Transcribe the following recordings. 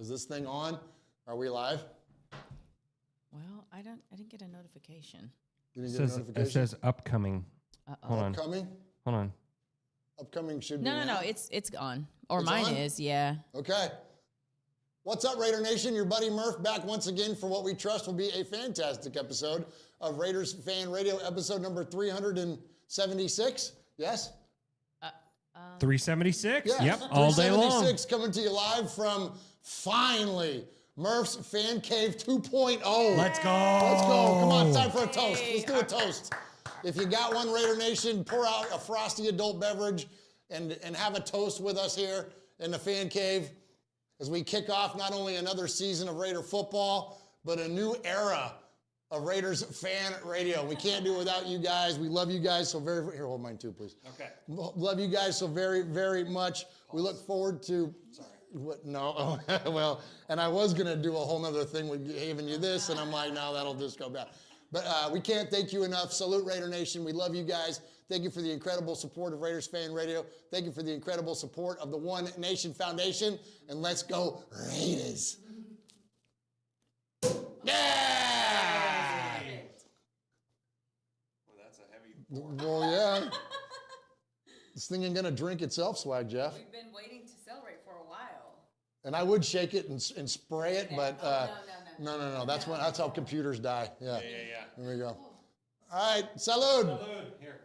Is this thing on? Are we live? Well, I didn't get a notification. You didn't get a notification? It says upcoming. Hold on. Upcoming? Hold on. Upcoming should be No, now. it's on. Or It's mine on? is, yeah. Okay. What's up, Raider Nation? Your buddy Murf back once again for what we trust will be a fantastic episode of Raiders Fan Radio, episode number 376. Yes? 376? Yeah. Yep, all day long. 376 coming to you live from, finally, Murf's Fan Cave 2.0. Let's go. Let's go. Come on, time for a toast. Let's do a toast. If you got one, Raider Nation, pour out a frosty adult beverage and have a toast with us here in the Fan Cave as we kick off not only another season of Raider football, but a new era of Raiders Fan Radio. We can't do it without you guys. We love you guys so very, here, hold mine too, please. Okay. Love you guys so very, very much. We look forward to, what, no, well, and I was gonna do a whole nother thing with giving you this, and I'm like, no, that'll just go bad. But we can't thank you enough. Salute Raider Nation. We love you guys. Thank you for the incredible support of Raiders Fan Radio. Thank you for the incredible support of the One Nation Foundation. And let's go Raiders. Yeah! Well, that's a heavy Well, yeah. This thing ain't gonna drink itself, Swag Jeff. We've been waiting to celebrate for a while. And I would shake it and spray it, but no. That's how computers die. Yeah. Yeah. Here we go. All right, salud. Salud. Here.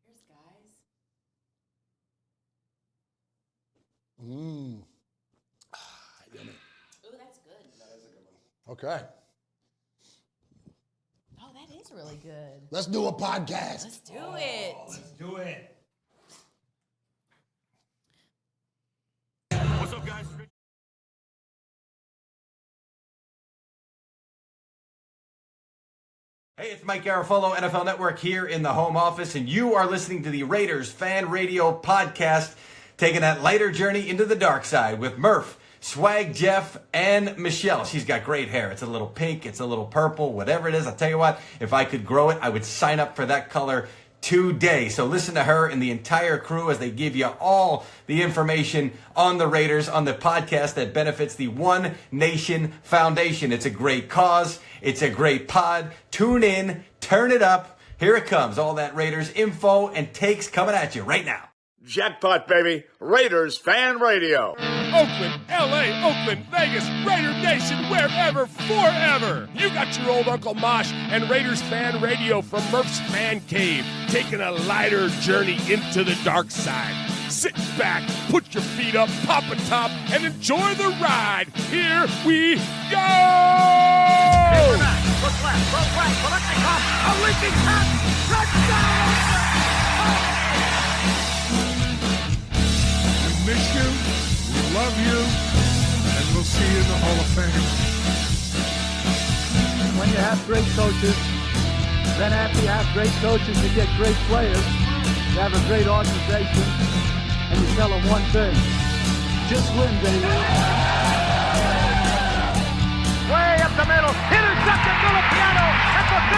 Here's guys. Mmm. Yummy. Ooh, that's good. That is a good one. Okay. Oh, that is really good. Let's do a podcast. Let's do it. Let's do it. What's up, guys? Hey, it's Mike Garofolo, NFL Network here in the home office, and you are listening to the Raiders Fan Radio podcast, taking that lighter journey into the dark side with Murf, Swag Jeff, and Michelle. She's got great hair. It's a little pink, it's a little purple, whatever it is. I'll tell you what, if I could grow it, I would sign up for that color today. So listen to her and the entire crew as they give you all the information on the Raiders on the podcast that benefits the One Nation Foundation. It's a great cause. It's a great pod. Tune in, turn it up. Here it comes. All that Raiders info and takes coming at you right now. Jackpot, baby. Raiders Fan Radio. Oakland, LA, Oakland, Vegas, Raider Nation, wherever, forever. You got your old Uncle Mosh and Raiders Fan Radio from Murf's Man Cave, taking a lighter journey into the dark side. Sit back, put your feet up, pop a top, and enjoy the ride. Here we go! Look left, look right, Koleknikov, a leaping pass, touchdown! We miss you, we love you, and we'll see you in the Hall of Fame. When you have great coaches, then after you have great coaches, you get great players, you have a great organization, and you tell them one thing, just win, baby. Way up the middle, intercepted Filipiano at the 50,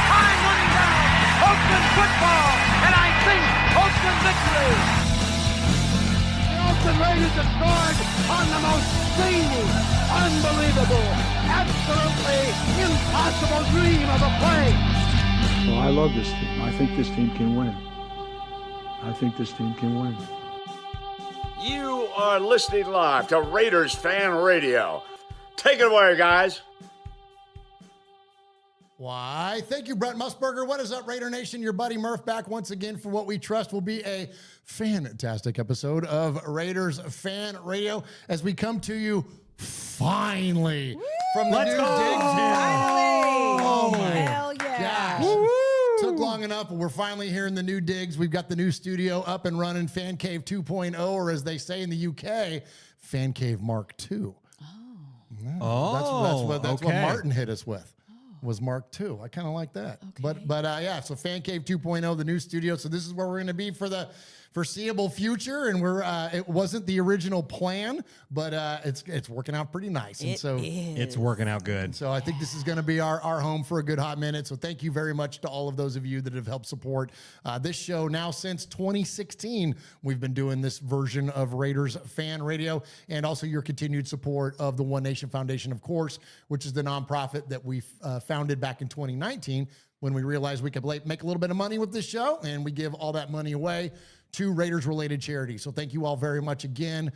time running down, Oakland football, and I think Oakland victory. The Oakland Raiders have scored on the most zany, unbelievable, absolutely impossible dream of a play. Well, I love this team. I think this team can win. You are listening live to Raiders Fan Radio. Take it away, guys. Why, thank you, Brent Musburger. What is up, Raider Nation? Your buddy Murf back once again for what we trust will be a fantastic episode of Raiders Fan Radio as we come to you finally from the new digs here. Oh my Hell yeah. gosh. Took long enough, but we're finally here in the new digs. We've got the new studio up and running, Fan Cave 2.0, or as they say in the UK, Fan Cave Mark II. Yeah, that's what Martin hit us with. Was Mark II. I kind of like that. Okay. But yeah, so Fan Cave 2.0, the new studio. So this is where we're going to be for the foreseeable future, and it wasn't the original plan, but it's working out pretty nice. And so It's working out good. so I think this is going to be our home for a good hot minute. So thank you very much to all of those of you that have helped support this show. Now since 2016, we've been doing this version of Raiders Fan Radio, and also your continued support of the One Nation Foundation, of course, which is the nonprofit that we founded back in 2019 when we realized we could make a little bit of money with this show, and we give all that money away to Raiders-related charities. So thank you all very much again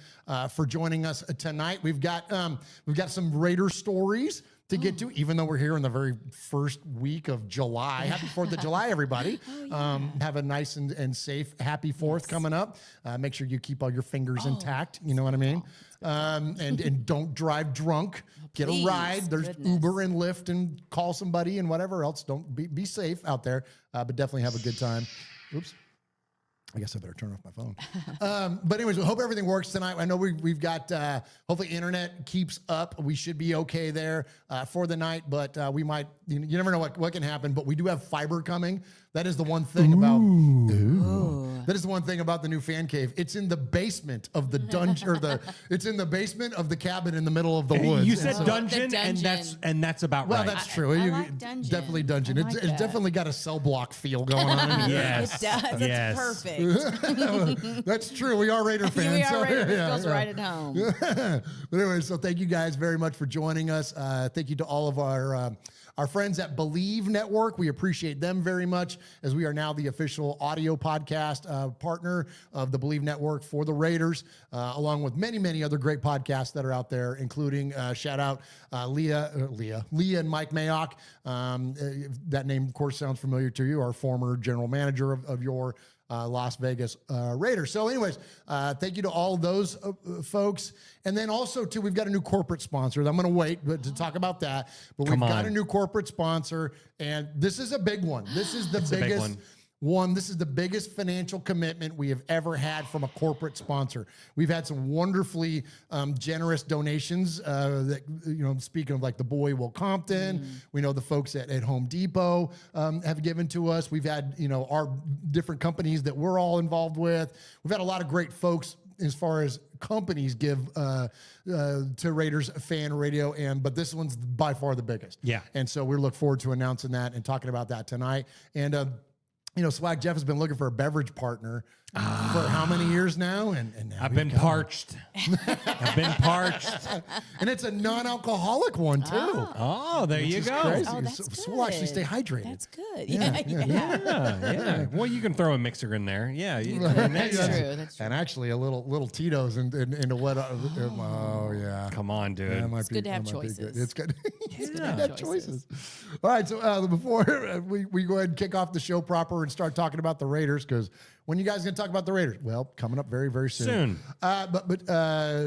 for joining us tonight. We've got some Raiders stories to get to, even though we're here in the very first week of July. Happy 4th of July, everybody. Have a nice and safe, happy 4th coming up. Make sure you keep all your fingers intact. You know what I mean? And don't drive drunk. Get a ride. There's Uber and Lyft, and call somebody and whatever else. Don't be safe out there, but definitely have a good time. Oops. I guess I better turn off my phone. But anyways, we hope everything works tonight. I know we've got, hopefully internet keeps up. We should be okay there for the night, but we might, you never know what can happen, but we do have fiber coming. That is the one thing that is the one thing about the new fan cave. It's in the basement of the dungeon, it's in the basement of the cabin in the middle of the woods. You said so, dungeon, and that's about right. Well, that's true. I like dungeon. Definitely dungeon. I like It's that. definitely got a cell block feel going on. Yes. It does. Yes. That's perfect. That's true. We are Raider fans. We are so, Raiders. It yeah, feels yeah. right at home. But anyway, so thank you guys very much for joining us. Thank you to all of our friends at Believe Network. We appreciate them very much, as we are now the official audio podcast partner of the Believe Network for the Raiders, along with many, many other great podcasts that are out there, including shout out Leah and Mike Mayock. That name, of course, sounds familiar to you, our former general manager of your Las Vegas Raiders. So anyways, thank you to all those folks. And then also, too, we've got a new corporate sponsor. I'm going to wait to talk about that. But we've got a new corporate sponsor, and this is a big one. This is the biggest one. This is the biggest financial commitment we have ever had from a corporate sponsor. We've had some wonderfully generous donations that, speaking of like the boy Will Compton, we know the folks at Home Depot have given to us. We've had, our different companies that we're all involved with. We've had a lot of great folks as far as companies give to Raiders Fan Radio, but this one's by far the biggest. Yeah. And so we look forward to announcing that and talking about that tonight. And Swag Jeff has been looking for a beverage partner for how many years now? And now I've been parched. I've been parched. And it's a non-alcoholic one, too. Oh, there you go. Crazy. Oh, that's So we'll actually good. stay hydrated. That's good. Yeah. Yeah. Well, you can throw a mixer in there. Yeah. That's true. That's true. And actually, a little Tito's into what? Oh, yeah. Come on, dude. That might It's be- good to have that might be choices. It's good. It's good to have have choices. All right, so before we go ahead and kick off the show proper and start talking about the Raiders, because when you guys going to talk about the Raiders? Well, coming up very, very soon. But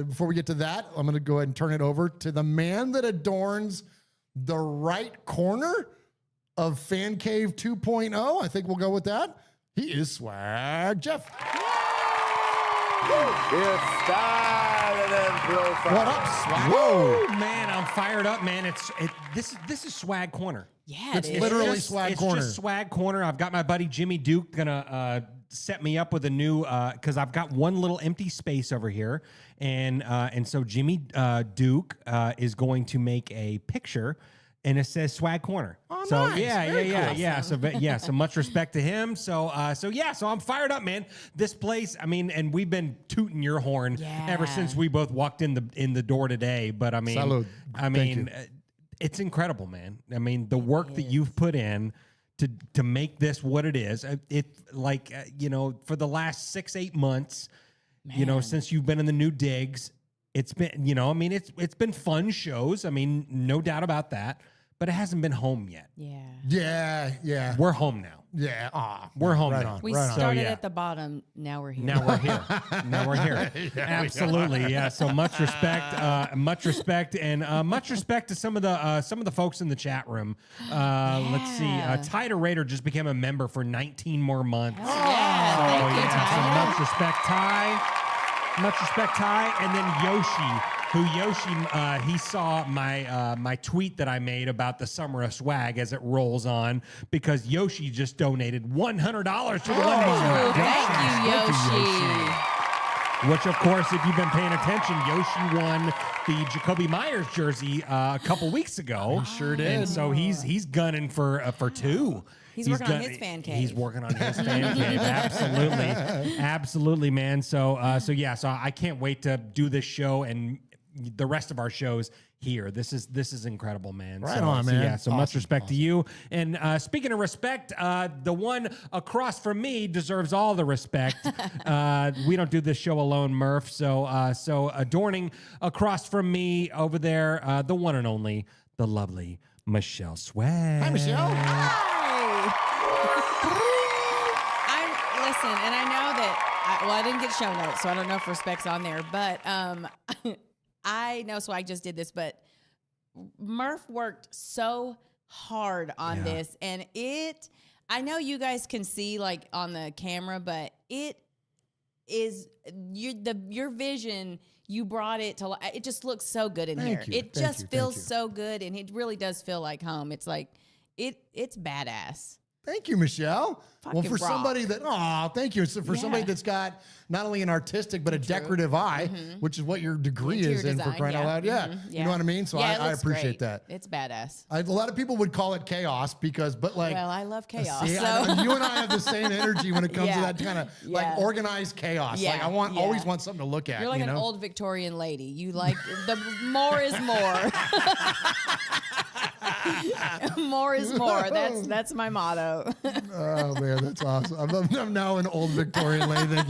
before we get to that, I'm going to go ahead and turn it over to the man that adorns the right corner of Fan Cave 2.0. I think we'll go with that. He is Swag Jeff. It's time and profile. What up, Swag? Whoa, man, I'm fired up, man. This is Swag Corner. Yeah, It's it is. literally Swag Corner. It's just Swag Corner. I've got my buddy Jimmy Duke gonna set me up with a new because I've got one little empty space over here, and so Jimmy Duke is going to make a picture. And it says Swag Corner. Oh, so nice. yeah. Very So much respect to him. So I'm fired up, man. This place, I mean, and we've been tooting your horn ever since we both walked in the door today. But I mean, Salud. Thank you. it's incredible, man. I mean, the work that you've put in to make this what it is. For the last 6-8 months, since you've been in the new digs, it's been, it's been fun shows. I mean, no doubt about that. But it hasn't been home yet. Yeah. We're home now. Yeah. We're home right now. on. We right on. started So, yeah. at the bottom. Now we're here. Now we're here. Now we're here. Absolutely, yeah. So much respect, and much respect to some of the folks in the chat room. Let's see. Tyler Raider just became a member for 19 more months. Yeah, thank you, So Tyler. much respect, Ty. Much respect, Ty. And then Yoshi who Yoshi, he saw my tweet that I made about the Summer of Swag as it rolls on, because Yoshi just donated $100 to the Wendy's. Thank you, Yoshi. Which, of course, if you've been paying attention, Yoshi won the Jacoby Myers jersey a couple weeks ago. He sure did. And so he's gunning for two. He's working on his fan cave. He's working on his fan cave. Absolutely, man. So I can't wait to do this show and the rest of our shows here. This is incredible, man. Right on, man. So much respect to you. And speaking of respect, the one across from me deserves all the respect. We don't do this show alone, Murf. So adorning across from me over there, the one and only, the lovely Michelle Swag. Hi, Michelle. Listen, and I know that, I didn't get show notes, so I don't know if respect's on there, but I know Swag just did this, but Murf worked so hard on this, and I know you guys can see like on the camera, but it is your vision. You brought it to life. It just looks so good in here. It just feels so good, and it really does feel like home. It's like it's badass. Thank you, Michelle. Fucking for rock. somebody that, thank you. So for somebody that's got not only an artistic but a decorative eye, which is what your degree Interior is in, for design, crying out loud. Yeah. You know what I mean? So Yeah, it I looks appreciate great. that. It's badass. A lot of people would call it chaos Well, I love chaos. See, so. you and I have the same energy when it comes to Yeah. that kind of like Yeah. organized chaos. Yeah. Like I always want something to look at. You're like you an know? old Victorian lady. You like the more is more. More is more. That's my motto. Oh man, that's awesome. I'm now an old Victorian lady. Thank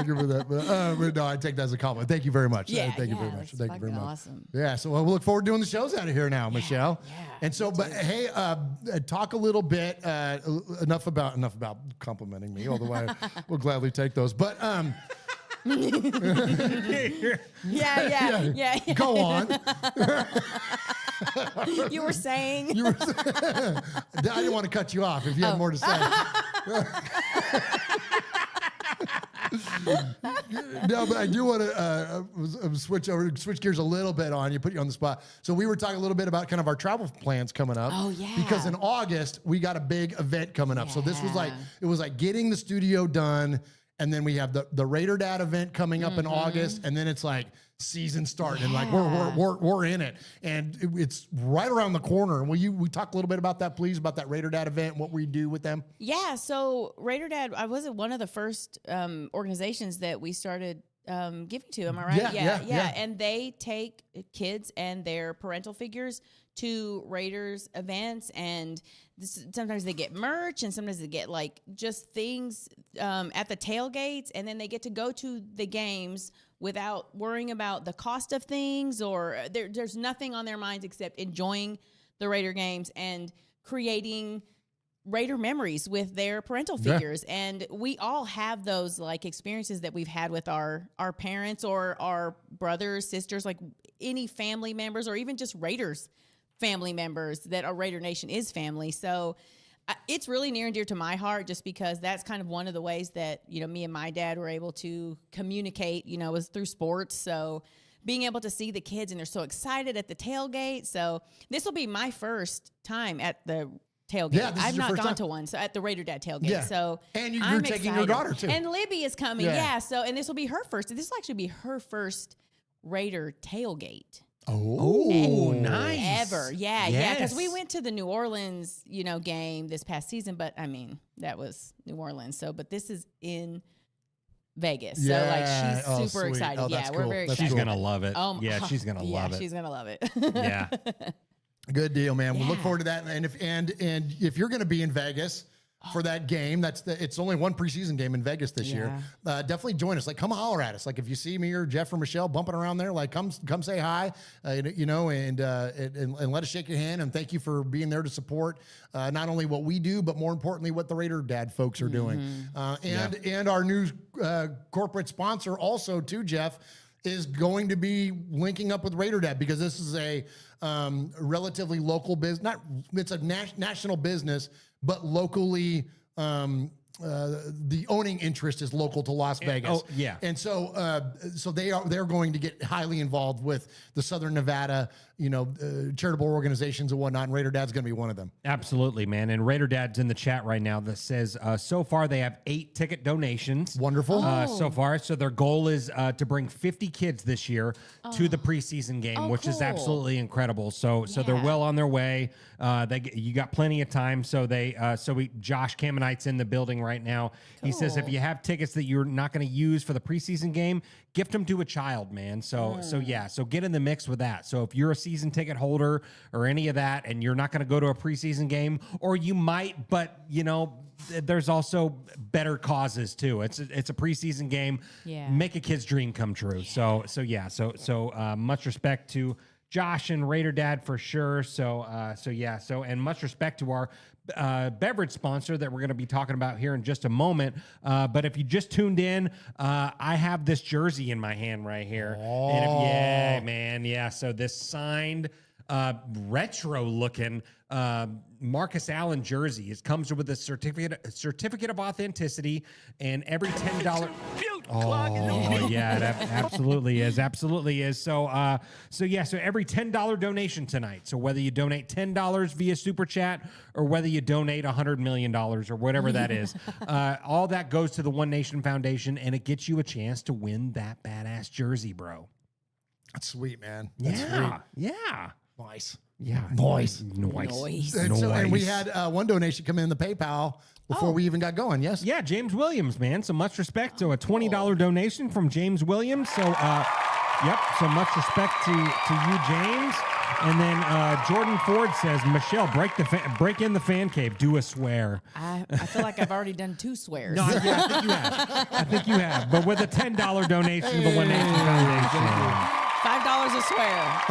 you for that. But no, I take that as a compliment. Thank you very much. Thank you very much. That's Thank you very fucking much. awesome. Yeah, so we'll look forward to doing the shows out of here now, Michelle. Yeah, and so, but hey, talk a little bit. Enough about complimenting me. Although we'll gladly take those. But Yeah. go on. You were saying. I didn't want to cut you off if you had more to say. No, but I do want to switch gears a little bit on you, put you on the spot. So we were talking a little bit about kind of our travel plans coming up. Oh, yeah. Because in August we got a big event coming up. So this was like getting the studio done, and then we have the Raider Dad event coming up in August, and then it's like season starting, and like we're in it, and it's right around the corner. And we talk a little bit about that, please, about that Raider Dad event and what we do with them? Yeah, so Raider Dad, I was one of the first organizations that we started giving to. Am I right? Yeah. And they take kids and their parental figures to Raiders events, and sometimes they get merch, and sometimes they get like just things at the tailgates, and then they get to go to the games without worrying about the cost of things, or there's nothing on their minds except enjoying the Raider games and creating Raider memories with their parental figures. And we all have those like experiences that we've had with our parents or our brothers, sisters, like any family members, or even just Raiders family members that our Raider Nation is family. So it's really near and dear to my heart, just because that's kind of one of the ways that, me and my dad were able to communicate, was through sports. So being able to see the kids, and they're so excited at the tailgate. So this will be my first time at the tailgate. Yeah, this is I've your not first gone time. to one. So at the Raider Dad tailgate. Yeah. So And you're I'm taking your excited. daughter too. And Libby is coming. Yeah. Yeah. So, and this will be her first. This will actually be her first Raider tailgate. Oh, nice. Ever. Yeah. Yes. Because we went to the New Orleans, game this past season, but I mean, that was New Orleans. So, but this is in Vegas. Yeah. So like she's super Sweet. excited. Oh, that's Yeah, we're cool. very That's excited. She's gonna love it. She's gonna Yeah, love it. she's gonna love it. Yeah. Good deal, man. We'll look Yeah. forward to that. And if you're going to be in Vegas for that game, it's only one preseason game in Vegas this year. Definitely join us. Like, come holler at us. Like, if you see me or Jeff or Michelle bumping around there, like, come say hi. And let us shake your hand. And thank you for being there to support not only what we do, but more importantly, what the Raider Dad folks are doing. And our new corporate sponsor also too, Jeff, is going to be linking up with Raider Dad, because this is a relatively local business. It's a national business, but locally the owning interest is local to Las Vegas. Oh, yeah. And so they're going to get highly involved with the Southern Nevada, charitable organizations and whatnot. And Raider Dad's going to be one of them. Absolutely, man. And Raider Dad's in the chat right now that says so far they have 8 ticket donations. Wonderful. So far. So their goal is to bring 50 kids this year to the preseason game, which is cool. absolutely incredible. So they're well on their way. You got plenty of time. So Josh Kamenite's in the building right now. He says if you have tickets that you're not going to use for the preseason game, gift them to a child, man. So get in the mix with that. So if you're a season ticket holder or any of that, and you're not going to go to a preseason game, or you might, but there's also better causes too. It's a preseason game. Yeah. Make a kid's dream come true. So much respect to Josh and Raider Dad for sure. And much respect to our beverage sponsor that we're going to be talking about here in just a moment. But if you just tuned in, I have this jersey in my hand right here. So this signed retro looking Marcus Allen jersey. It comes with a certificate of authenticity, and every $10. Oh yeah, it absolutely is. So every $10 donation tonight. So whether you donate $10 via Super Chat or whether you donate $100 million or whatever that is, all that goes to the One Nation Foundation, and it gets you a chance to win that badass jersey, bro. That's sweet, man. That's sweet. Yeah. Nice. Yeah. Nice. And we had one donation come in the PayPal before we even got going. Yes. Yeah, James Williams, man. So much respect. So a $20 donation from James Williams. So So much respect to you, James. And then Jordan Ford says, Michelle, break in the fan cave. Do a swear. I feel like I've already done 2 swears. No, I think you have. But with a $10 donation to the One Nation Foundation. $5 a swear.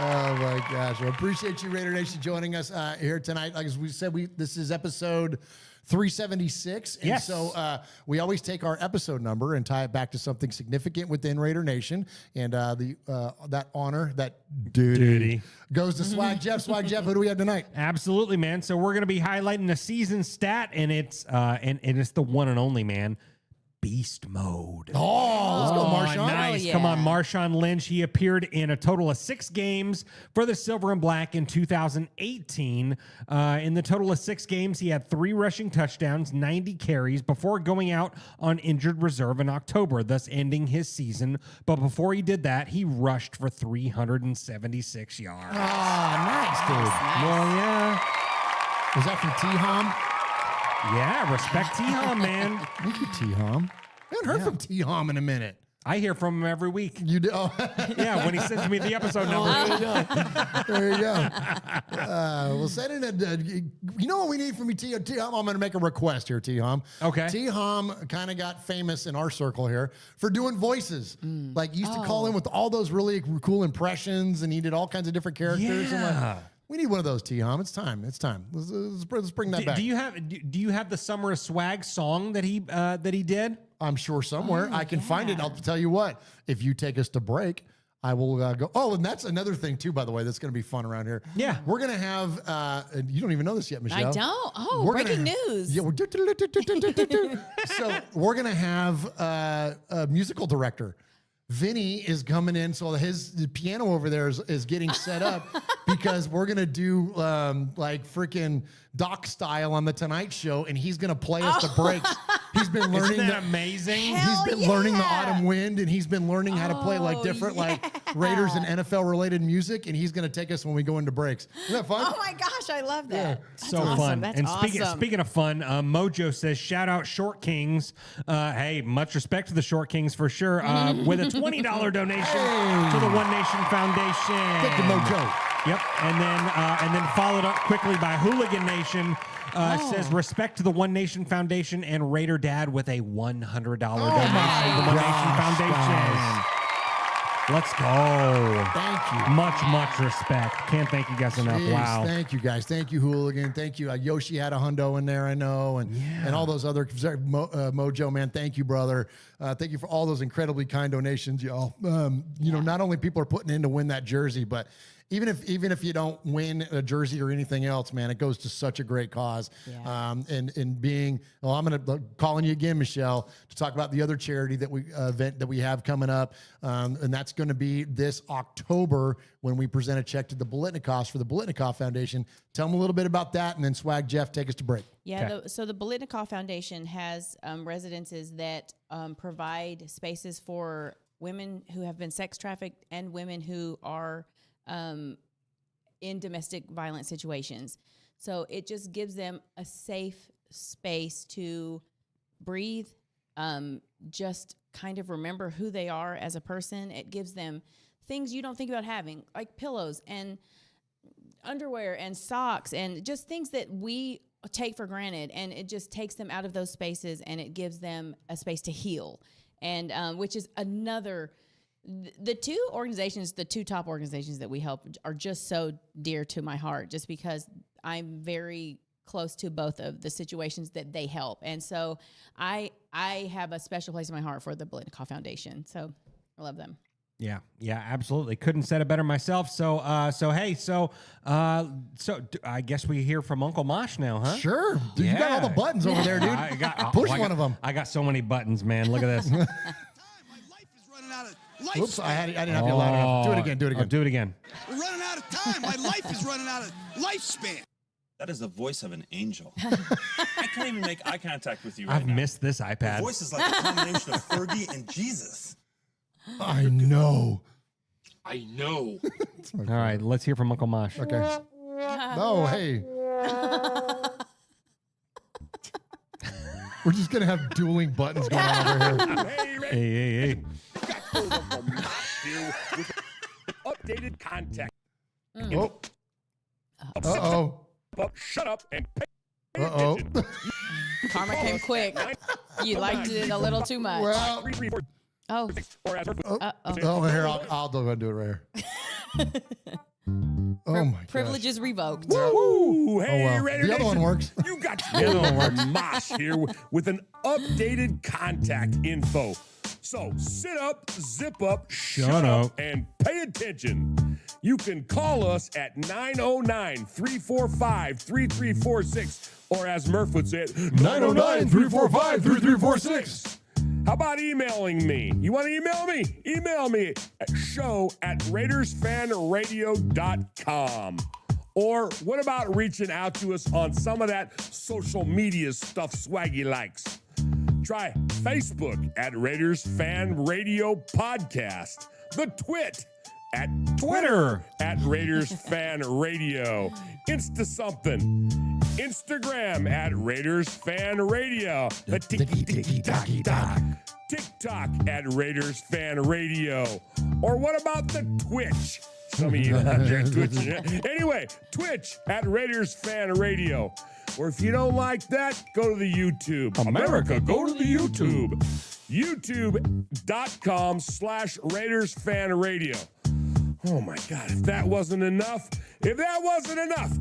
Oh my gosh! Well, appreciate you, Raider Nation, joining us here tonight. Like as we said, this is episode 376, and yes. So we always take our episode number and tie it back to something significant within Raider Nation, and that honor, that duty goes to Swag Jeff. Swag Jeff, who do we have tonight? Absolutely, man. So we're gonna be highlighting a season stat, and it's it's the one and only, man. Beast mode. Oh, let's go, Marshawn. Nice. Yeah. Come on, Marshawn Lynch. He appeared in a total of 6 games for the Silver and Black in 2018. In the total of 6 games, he had 3 rushing touchdowns, 90 carries before going out on injured reserve in October, thus ending his season. But before he did that, he rushed for 376 yards. Oh, nice, dude. Well, yeah. Was that from T-Hom? Yeah, respect T-Hom, man. Thank you, T-Hom. I haven't heard from T-Hom in a minute. I hear from him every week. You do? Oh. Yeah, when he sends me the episode number. There you go. We'll send in you know what we need from you, T-Hom? I'm going to make a request here, T-Hom. Okay. T-Hom kind of got famous in our circle here for doing voices. Like, used to call in with all those really cool impressions, and he did all kinds of different characters. Yeah. And we need one of those, T-Hom. It's time. Let's bring that back. Do you have the Summer of Swag song that he did? I'm sure somewhere I can find it. I'll tell you what. If you take us to break, I will go. Oh, and that's another thing too, by the way. That's going to be fun around here. Yeah, we're going to have. You don't even know this yet, Michelle. I don't. Oh, breaking news. Yeah, so we're going to have a musical director. Vinny is coming in, so his piano over there is getting set up because we're gonna do like freaking Doc style on the Tonight Show, and he's gonna play us the breaks. He's been learning. Isn't that amazing? Hell He's been learning the Autumn Wind, and he's been learning how to play like different like Raiders and NFL related music, and he's gonna take us when we go into breaks. Isn't that fun? Oh my gosh, I love that. That's So awesome. fun. That's And awesome. speaking of fun, Mojo says, shout out Short Kings. Hey, much respect to the Short Kings for sure. With a $20 donation to the One Nation Foundation. Thank you, Mojo. Yep. And then followed up quickly by Hooligan Nation. Says respect to the One Nation Foundation and Raider Dad with a $100 donation to the One Nation Foundation. Guys. Let's go. Thank you. Much respect. Can't thank you guys enough. Jeez, Wow. Thank you, guys. Thank you, Hooligan. Thank you. Yoshi had a hundo in there, I know, and all those other Mojo, man. Thank you, brother. Thank you for all those incredibly kind donations, y'all. Not only people are putting in to win that jersey, but even if you don't win a jersey or anything else, man, it goes to such a great cause. Yeah. And being, well, I'm going to call on you again, Michelle, to talk about the other charity that we event that we have coming up, and that's going to be this October when we present a check to the Bolitnikovs for the Bolitnikov Foundation. Tell them a little bit about that, and then Swag Jeff, take us to break. Yeah, so the Bolitnikov Foundation has residences that provide spaces for women who have been sex trafficked and women who are in domestic violence situations. So it just gives them a safe space to breathe, just kind of remember who they are as a person. It gives them things you don't think about having, like pillows and underwear and socks and just things that we take for granted, and it just takes them out of those spaces and it gives them a space to heal. And which is another, the two top organizations that we help are just so dear to my heart, just because I'm very close to both of the situations that they help. And so I have a special place in my heart for the Bolitnikov Foundation. So I love them. Yeah, absolutely. Couldn't said it better myself. So I guess we hear from Uncle Mosh now, huh? Sure. Dude, you got all the buttons over there, dude. Push one of them. I got so many buttons, man. Look at this. Oops, I didn't have you loud enough. Do it again. Oh, do it again. We're running out of time. My life is running out of lifespan. That is the voice of an angel. I can't even make eye contact with you right I've now. missed this iPad. The voice is like a combination of Fergie and Jesus. I know. All right, let's hear from Uncle Mosh. Okay. Oh, hey. We're just going to have dueling buttons going on over here. Hey. Updated contact. Oh. Uh-oh. Shut up and pay Uh-oh. attention. Karma came quick. You liked it a little too much. Well, Oh, here, I'll go and do it right here. Oh, my God. privileges revoked. Woo! Hey, well. Raider The other one Nation. works. You got your Mosh here with an updated contact info. So sit up, zip up, shut up, and pay attention. You can call us at 909-345-3346, or as Murf would say it, 909-345-3346. How about emailing me? You want to email me? Email me at show@RaidersFanRadio.com. Or what about reaching out to us on some of that social media stuff Swaggy likes? Try Facebook at Raiders Fan Radio Podcast. The Twit at Twitter at Raiders Fan Radio. Insta something. Instagram at Raiders Fan Radio. The ticky-ticky-tocky-tock. TikTok at Raiders Fan Radio. Or what about the Twitch? Some of you out there twitching. Anyway, Twitch at Raiders Fan Radio. Or if you don't like that, go to the YouTube. America, go to the YouTube. YouTube.com/Raiders Fan Radio. Oh my God, if that wasn't enough,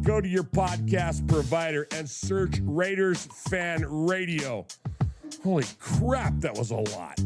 go to your podcast provider and search Raiders Fan Radio. Holy crap, that was a lot.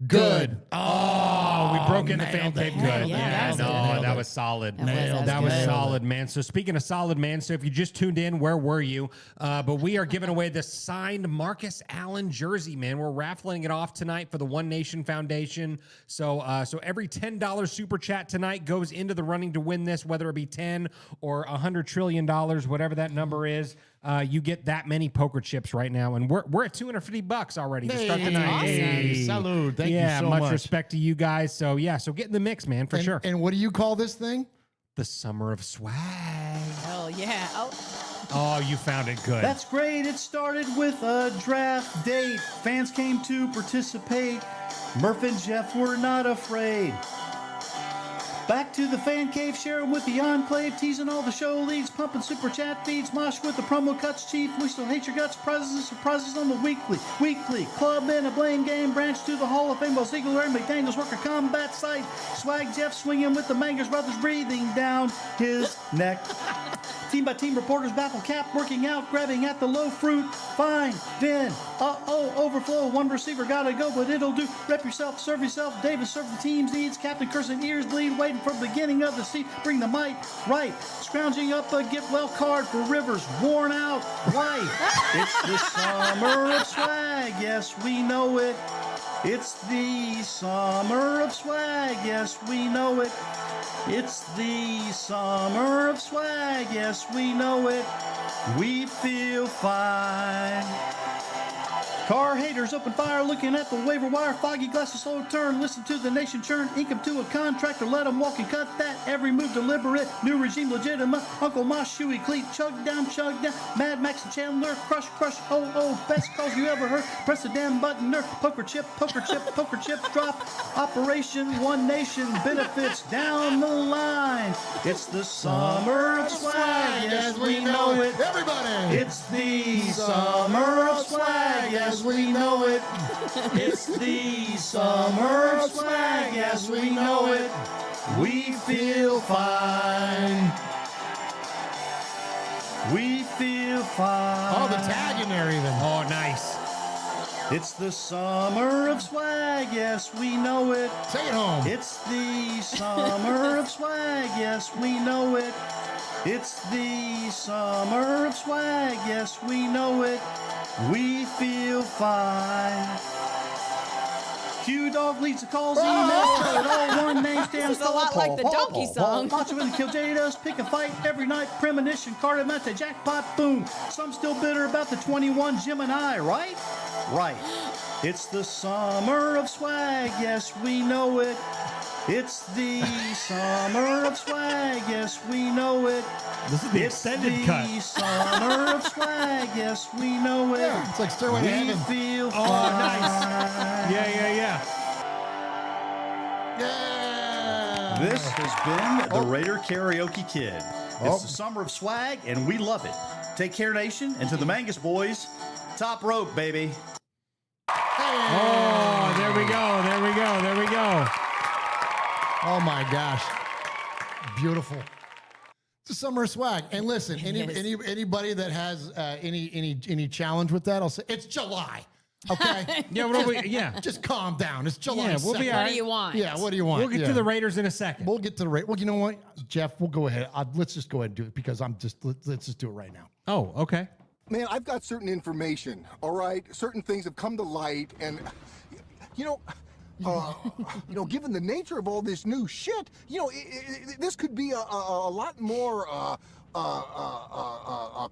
Good. Oh, we broke in the fan tape. Good. Yeah, That was solid. That was solid, man. So speaking of solid, man, so if you just tuned in, where were you? But we are giving away the signed Marcus Allen jersey, man. We're raffling it off tonight for the One Nation Foundation. So every $10 super chat tonight goes into the running to win this, whether it be 10 or $100 trillion, whatever that number is. You get that many poker chips right now, and we're at $250 already to start the night. awesome. Hey. Salud. Thank you so much much. Respect to you guys. So get in the mix, man, for sure. And what do you call this thing? The Summer of Swag. Oh, yeah. Oh, you found it good. That's great. It started with a draft date. Fans came to participate. Murf and Jeff were not afraid. Back to the fan cave, sharing with the enclave, teasing all the show leads, pumping super chat feeds, mosh with the promo cuts, chief. We still hate your guts, prizes and surprises on the weekly club in a blame game, branch to the Hall of Fame, while Ziegler and McDaniels work a combat site. Swag Jeff swinging with the Mangers brothers, breathing down his neck. Team by team reporters baffle cap, working out, grabbing at the low fruit. Fine, then, overflow. One receiver gotta go, but it'll do. Rep yourself, serve yourself. Davis serve the team's needs. Captain cursing ears bleed, waiting for the beginning of the seat. Bring the mic right, scrounging up a get well card for Rivers, worn out white. It's the summer of swag, yes we know it. It's the summer of swag, yes we know it. It's the summer of swag, yes we know it. We feel fine. Car haters open fire, looking at the waiver wire. Foggy glasses slow turn, listen to the nation churn. Ink him to a contractor, let him walk and cut that. Every move deliberate, new regime legitimate. Uncle Mosh, Shoey, Cleat, chug down. Mad Max and Chandler, crush, best calls you ever heard. Press the damn button, nerd, poker chip, drop. Operation One Nation, benefits down the line. It's the summer of swag, yes we know it. Everybody! It's the summer of swag, yes we know it. It's the summer of swag, yes we know it. We feel fine. We feel fine. Oh, the tag in there even. Oh, nice. It's the summer of swag, yes we know it. Take it home. It's the summer of swag, yes we know it. It's the summer of swag, yes we know it. We feel fine. Q-Dog leads the calls, emails, all one name stands. This is a lot like the donkey song. Macho and Kill Jadas, pick a fight every night, premonition, Cardamenta, jackpot, boom. Some still bitter about the 21 Gemini, right? Right. It's the summer of swag, yes we know it. It's the summer of swag, yes we know it. This is the extended cut. It's the summer of swag, yes we know it. Yeah, it's like Stairway to Heaven. We feel fine. Oh, nice. Yeah. Yeah. This has been the Raider Karaoke Kid. It's the summer of swag, and we love it. Take care, nation, and to the Mangus boys, top rope, baby. Oh, there we go. Oh my gosh. Beautiful. It's a summer of swag. And listen, anybody that has any challenge with that, I'll say it's July. Okay? Yeah. Just calm down. It's July. Yeah, we'll be 2nd. all right. What do you want? Yeah, what do you want? We'll get to the Raiders in a second. We'll get to the Raiders. Well, you know what, Jeff, we'll go ahead. Let's just go ahead and do it because let's just do it right now. Oh, okay. Man, I've got certain information, all right? Certain things have come to light, and, given the nature of all this new shit, this could be a lot more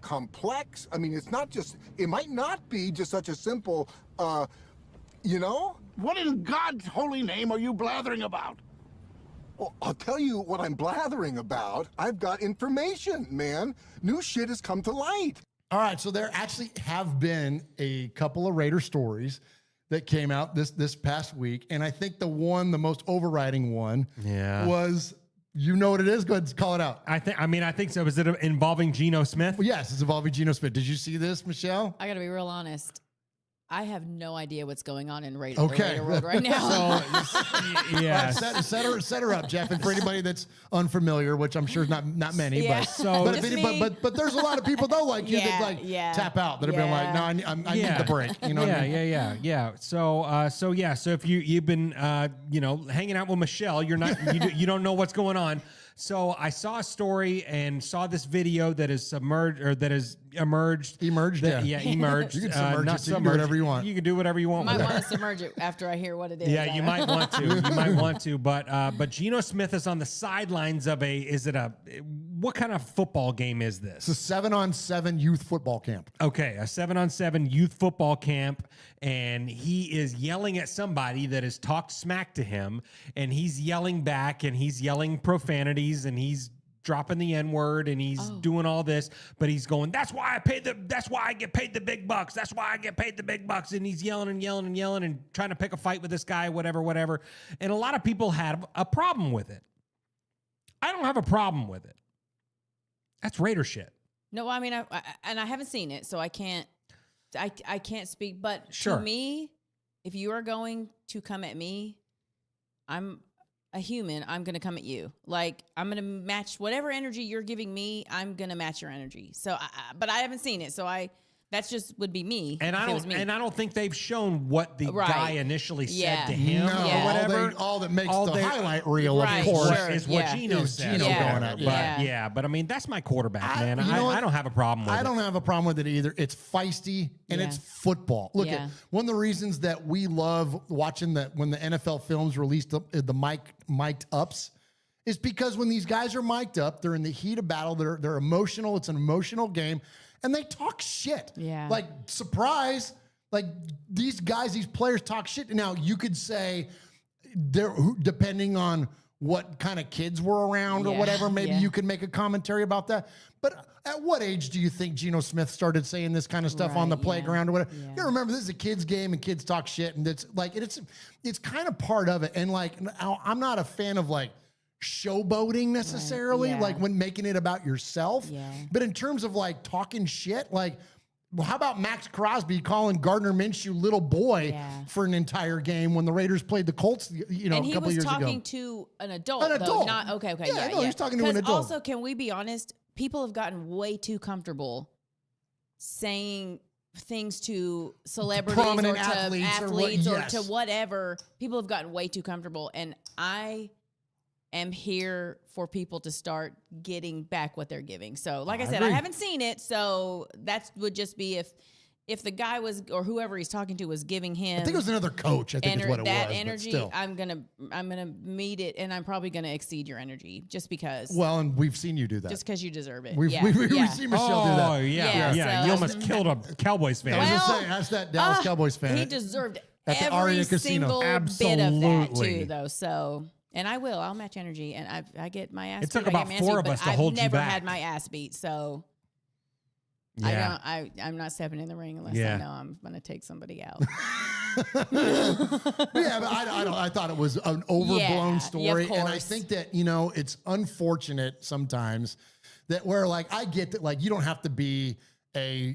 complex. I mean, it might not be just such a simple, What in God's holy name are you blathering about? Well, I'll tell you what I'm blathering about. I've got information, man. New shit has come to light. All right, so there actually have been a couple of Raider stories that came out this past week, and I think the most overriding one was, you know what it is? Go ahead and call it out. I think so. Was it involving Gino Smith? Well, yes, it's involving Gino Smith. Did you see this, Michelle? I got to be real honest. I have no idea what's going on in Raider Okay. World right now. Yeah. Set her up, Jeff. And for anybody that's unfamiliar, which I'm sure is not many, Yeah. but there's a lot of people though like you that tap out that have been like, no, I need the break. You know what I mean? Yeah. So if you've been hanging out with Michelle, you're not you don't know what's going on. So I saw a story and saw this video that is emerged. Emerged. Emerged. You can submerge not it. So you can do whatever you want. You can do whatever you want. Might want to submerge it after I hear what it is. Yeah, you might want to. But Gino Smith is on the sidelines of what kind of football game is this? It's a 7-on-7 youth football camp. Okay, a 7-on-7 youth football camp, and he is yelling at somebody that has talked smack to him, and he's yelling back, and he's yelling profanities, and he's dropping the N-word, and he's doing all this, but he's going, that's why I get paid the big bucks. That's why I get paid the big bucks. And he's yelling and trying to pick a fight with this guy, whatever. And a lot of people had a problem with it. don't have a problem with it. That's Raider shit. No, I mean, I haven't seen it, so I can't speak. But Sure. to me, if you are going to come at me, I'm a human. I'm going to come at you. Like, I'm going to match whatever energy you're giving me. I'm going to match your energy. So, but I haven't seen it, so that's just would be me. And I don't think they've shown what the guy initially said to him No, or whatever. all that makes the highlight reel, of course, is what Gino said. Gino going at. But I mean, that's my quarterback, man. You know what? I don't have a problem with it. I don't have a problem with it either. It's feisty and it's football. Look, at one of the reasons that we love watching when the NFL films release the mic'd ups is because when these guys are mic'd up, they're in the heat of battle. They're emotional. It's an emotional game. And they talk shit. Yeah. Like, surprise. Like, these guys, these players talk shit. Now, you could say, depending on what kind of kids were around or whatever, maybe you could make a commentary about that. But at what age do you think Gino Smith started saying this kind of stuff on the playground or whatever? Yeah. You remember, this is a kid's game and kids talk shit. And it's like, it's kind of part of it. And, like, I'm not a fan of, like, showboating necessarily, like when making it about yourself. But in terms of like talking shit, like, well, how about Max Crosby calling Gardner Minshew little boy for an entire game when the Raiders played the Colts, a couple years ago? And he was talking to an adult. An adult. Not, okay. Yeah, no, he's talking to an adult. Also, can we be honest? People have gotten way too comfortable saying things to celebrities Prominent or to athletes or to whatever. People have gotten way too comfortable. And I am here for people to start getting back what they're giving. So, like I said, I haven't seen it, so that would just be if the guy was, or whoever he's talking to was giving him, I think it was another coach. I think is what it was. That energy, I'm gonna meet it, and I'm probably gonna exceed your energy just because. Well, and we've seen you do that. Just because you deserve it. We've seen Michelle do that. Oh yeah. So You almost killed a Cowboys fan. I was gonna say, ask that Dallas Cowboys fan. He deserved at the every Aria Casino. single bit of that Absolutely. too, though. So. And I'll match energy, and I get my ass beat. It took about 4 of us to hold you back. I've never had my ass beat, so I'm not stepping in the ring unless I know I'm going to take somebody out. But I thought it was an overblown story, and I think that it's unfortunate sometimes that where like I get that like you don't have to be a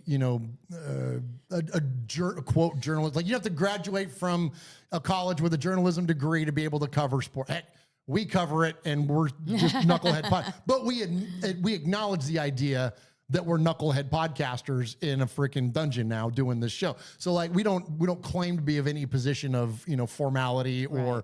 quote journalist, like you have to graduate from a college with a journalism degree to be able to cover sport. Heck, we cover it and we're just knucklehead but we acknowledge the idea that we're knucklehead podcasters in a freaking dungeon now doing this show. So like we don't claim to be of any position of formality or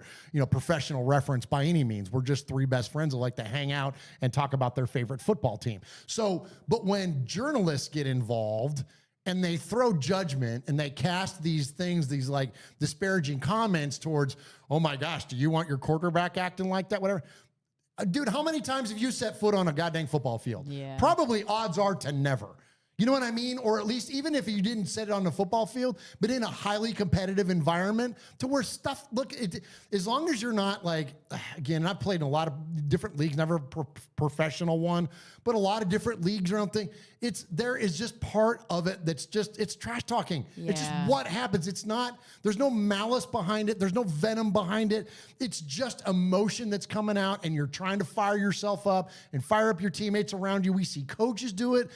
professional reference by any means. We're just 3 best friends who like to hang out and talk about their favorite football team. So, but when journalists get involved and they throw judgment and they cast these things, these like disparaging comments towards, oh my gosh, do you want your quarterback acting like that? Whatever. Dude, how many times have you set foot on a goddamn football field? Yeah. Probably odds are to never. You know what I mean? Or at least even if you didn't set it on the football field, but in a highly competitive environment to where stuff, as long as you're not like, again, I've played in a lot of different leagues, never a professional one, but a lot of different leagues around thing. There is just part of it that's just, it's trash talking. Yeah. It's just what happens. It's not, there's no malice behind it. There's no venom behind it. It's just emotion that's coming out and you're trying to fire yourself up and fire up your teammates around you. We see coaches do it.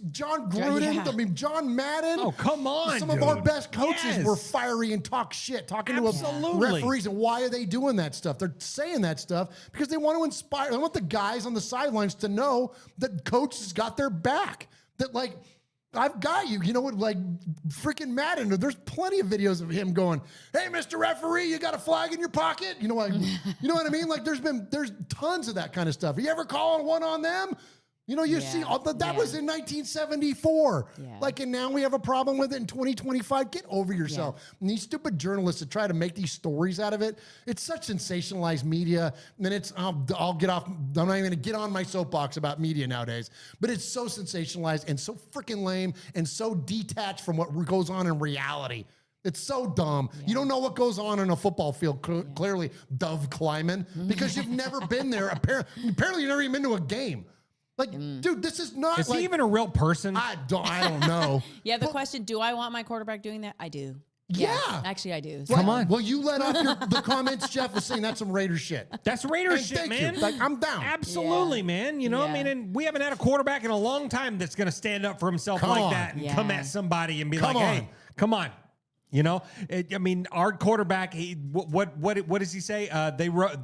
John Gruden, John Madden. Oh, come on, Some of our best coaches were fiery and talk shit, talking to referees. And why are they doing that stuff? They're saying that stuff because they want to inspire. They want the guys on the sidelines to know that coach has got their back. That like, I've got you. You know what? Like freaking Madden. There's plenty of videos of him going, "Hey, Mr. Referee, you got a flag in your pocket." You know what? You know what I mean? Like there's tons of that kind of stuff. You ever call one on them? You see all that was in 1974. Yeah. Like, and now we have a problem with it in 2025. Get over yourself. Yeah. And these stupid journalists that try to make these stories out of it, it's such sensationalized media. And then I'll get off. I'm not even going to get on my soapbox about media nowadays. But it's so sensationalized and so freaking lame and so detached from what goes on in reality. It's so dumb. Yeah. You don't know what goes on in a football field, clearly, Dove Kleiman, because you've never been there. Apparently, you've never even been to a game. Like, dude, this is not. Is he even a real person? I don't know. The question: do I want my quarterback doing that? I do. Yeah. Actually, I do. Come on. Well, you let off the comments, Jeff, was saying that's some Raiders shit. That's Raiders Hey, shit, thank man. you. Like, I'm down. Absolutely, man. You know, I Yeah. mean, and we haven't had a quarterback in a long time that's going to stand up for himself Come like on. that and Yeah. come at somebody and be Come like, on. hey, come on. You know, I mean, our quarterback. What does he say? They wrote,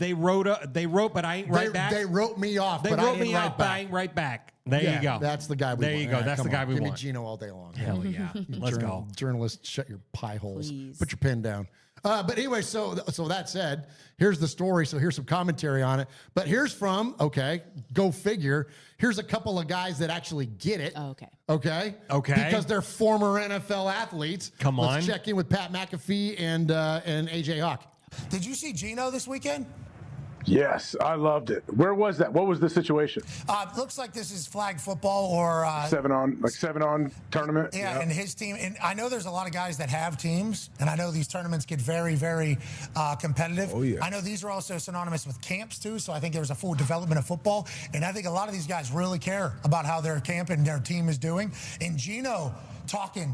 but I ain't right back. They wrote me off, They but wrote I ain't me right off, but I back. ain't right back. There Yeah, you go. That's the guy we There want. you go. Yeah, That's the come guy on. we Give want. me Gino all day long. Hell yeah. Let's go. Journalists, shut your pie holes. Please. Put your pen down. But anyway, so that said, here's the story. So here's some commentary on it. But here's from, okay, go figure. Here's a couple of guys that actually get it. Oh, okay. Okay. Okay. Because they're former NFL athletes. Come on. Let's check in with Pat McAfee and AJ Hawk. Did you see Gino this weekend? Yes, I loved it. Where was that? What was the situation? Looks like this is flag football or 7-on tournament. Yeah, and his team. And I know there's a lot of guys that have teams, and I know these tournaments get very, very competitive. Oh, yeah. I know these are also synonymous with camps too, so I think there's a full development of football, and I think a lot of these guys really care about how their camp and their team is doing. And Gino talking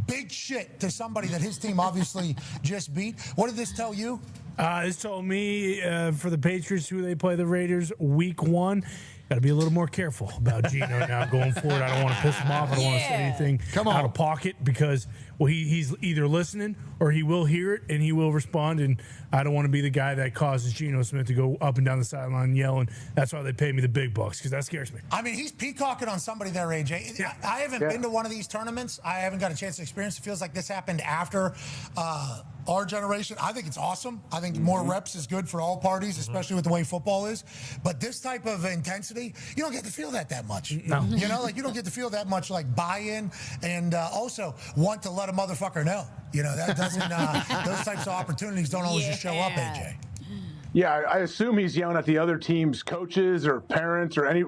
big shit to somebody that his team obviously just beat. What did this tell you? This told me for the Patriots, who they play the Raiders week 1, got to be a little more careful about Gino now going forward. I don't want to piss him off. I don't want to say anything out of pocket because, well, he's either listening or he will hear it and he will respond. And I don't want to be the guy that causes Gino Smith to go up and down the sideline yelling. That's why they pay me the big bucks, because that scares me. I mean, he's peacocking on somebody there, AJ. Yeah. I haven't been to one of these tournaments. I haven't got a chance to experience it. It feels like this happened after our generation. I think it's awesome. I think more reps is good for all parties, especially with the way football is. But this type of intensity, you don't get to feel that much. No. You know, like you don't get to feel that much like buy-in and also want to let a motherfucker know. You know, that doesn't, those types of opportunities don't always just show up, AJ. Yeah, I assume he's yelling at the other team's coaches or parents or any,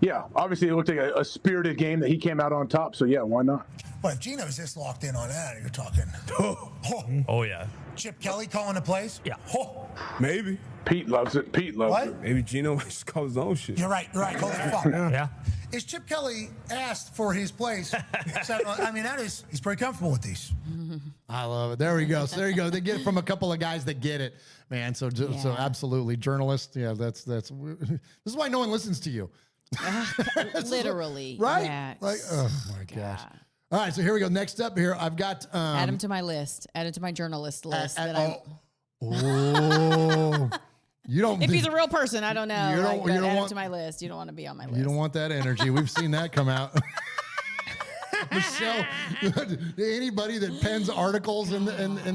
yeah, obviously it looked like a spirited game that he came out on top. So, yeah, why not? But if Gino's this locked in on that, you're talking. Oh, yeah. Chip Kelly calling the plays? Yeah. Maybe. Pete loves it. Pete loves What? it. Maybe Gino just called his own shit. You're right. Holy fuck. Yeah. Is Chip Kelly asked for his place? So, I mean, he's pretty comfortable with these. I love it. There we go. So there you go. They get it from a couple of guys that get it, man. So absolutely, journalists. Yeah, that's. This is why no one listens to you. Literally. Right? Yeah. Like, oh my gosh. All right, so here we go. Next up here, I've got Add him to my list. Add him to my journalist list. You don't. If he's a real person, I don't know. You don't- you don't add him want- to my list. You don't want to be on my list. You don't want that energy. We've seen that come out. Michelle, anybody that pens articles in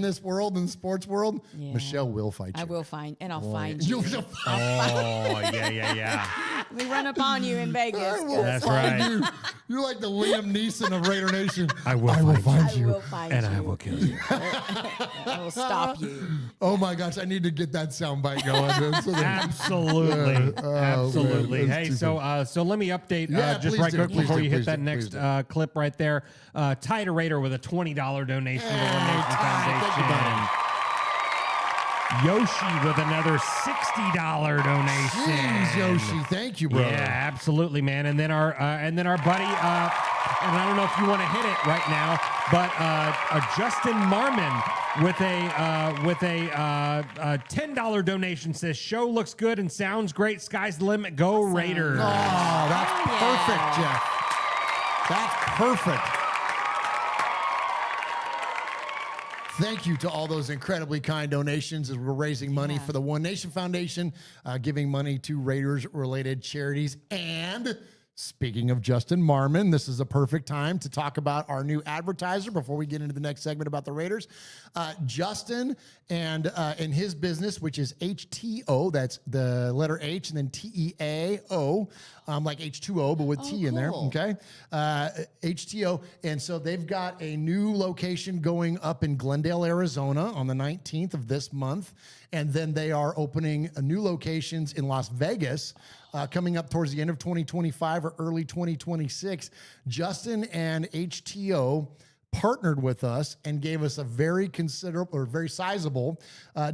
this world, in the sports world, Michelle will fight you. I will find, and I'll Boy. find you. Oh, yeah. Let me run up on you in Vegas. I will That's find right. you. You're like the Liam Neeson of Raider Nation. I will find I you. will find and you. I will kill you. I will stop you. Oh my gosh, I need to get that soundbite going. So that- Absolutely. Oh, Absolutely. man, that's Hey, too so let me update Yeah, just please right do, quick please before do, you please hit that do, next please do. clip right there. Ty Raider with a $20 donation to the Nation thank you, Foundation. Yoshi with another $60 donation. Jeez, Yoshi, thank you, brother. Yeah, absolutely, man. And then our buddy, and I don't know if you want to hit it right now, but Justin Marmon with a $10 donation says show looks good and sounds great. Sky's the limit. Go Raiders. Oh, that's perfect, Jeff. That's perfect. Thank you to all those incredibly kind donations as we're raising money for the One Nation Foundation, giving money to Raiders-related charities. And speaking of Justin Marmon, this is a perfect time to talk about our new advertiser before we get into the next segment about the Raiders. Justin and his business, which is HTO, that's the letter H and then TEAO, like H2O, but with T in there, okay? HTO. And so they've got a new location going up in Glendale, Arizona on the 19th of this month. And then they are opening new locations in Las Vegas coming up towards the end of 2025 or early 2026. Justin and HTO partnered with us and gave us a very considerable or very sizable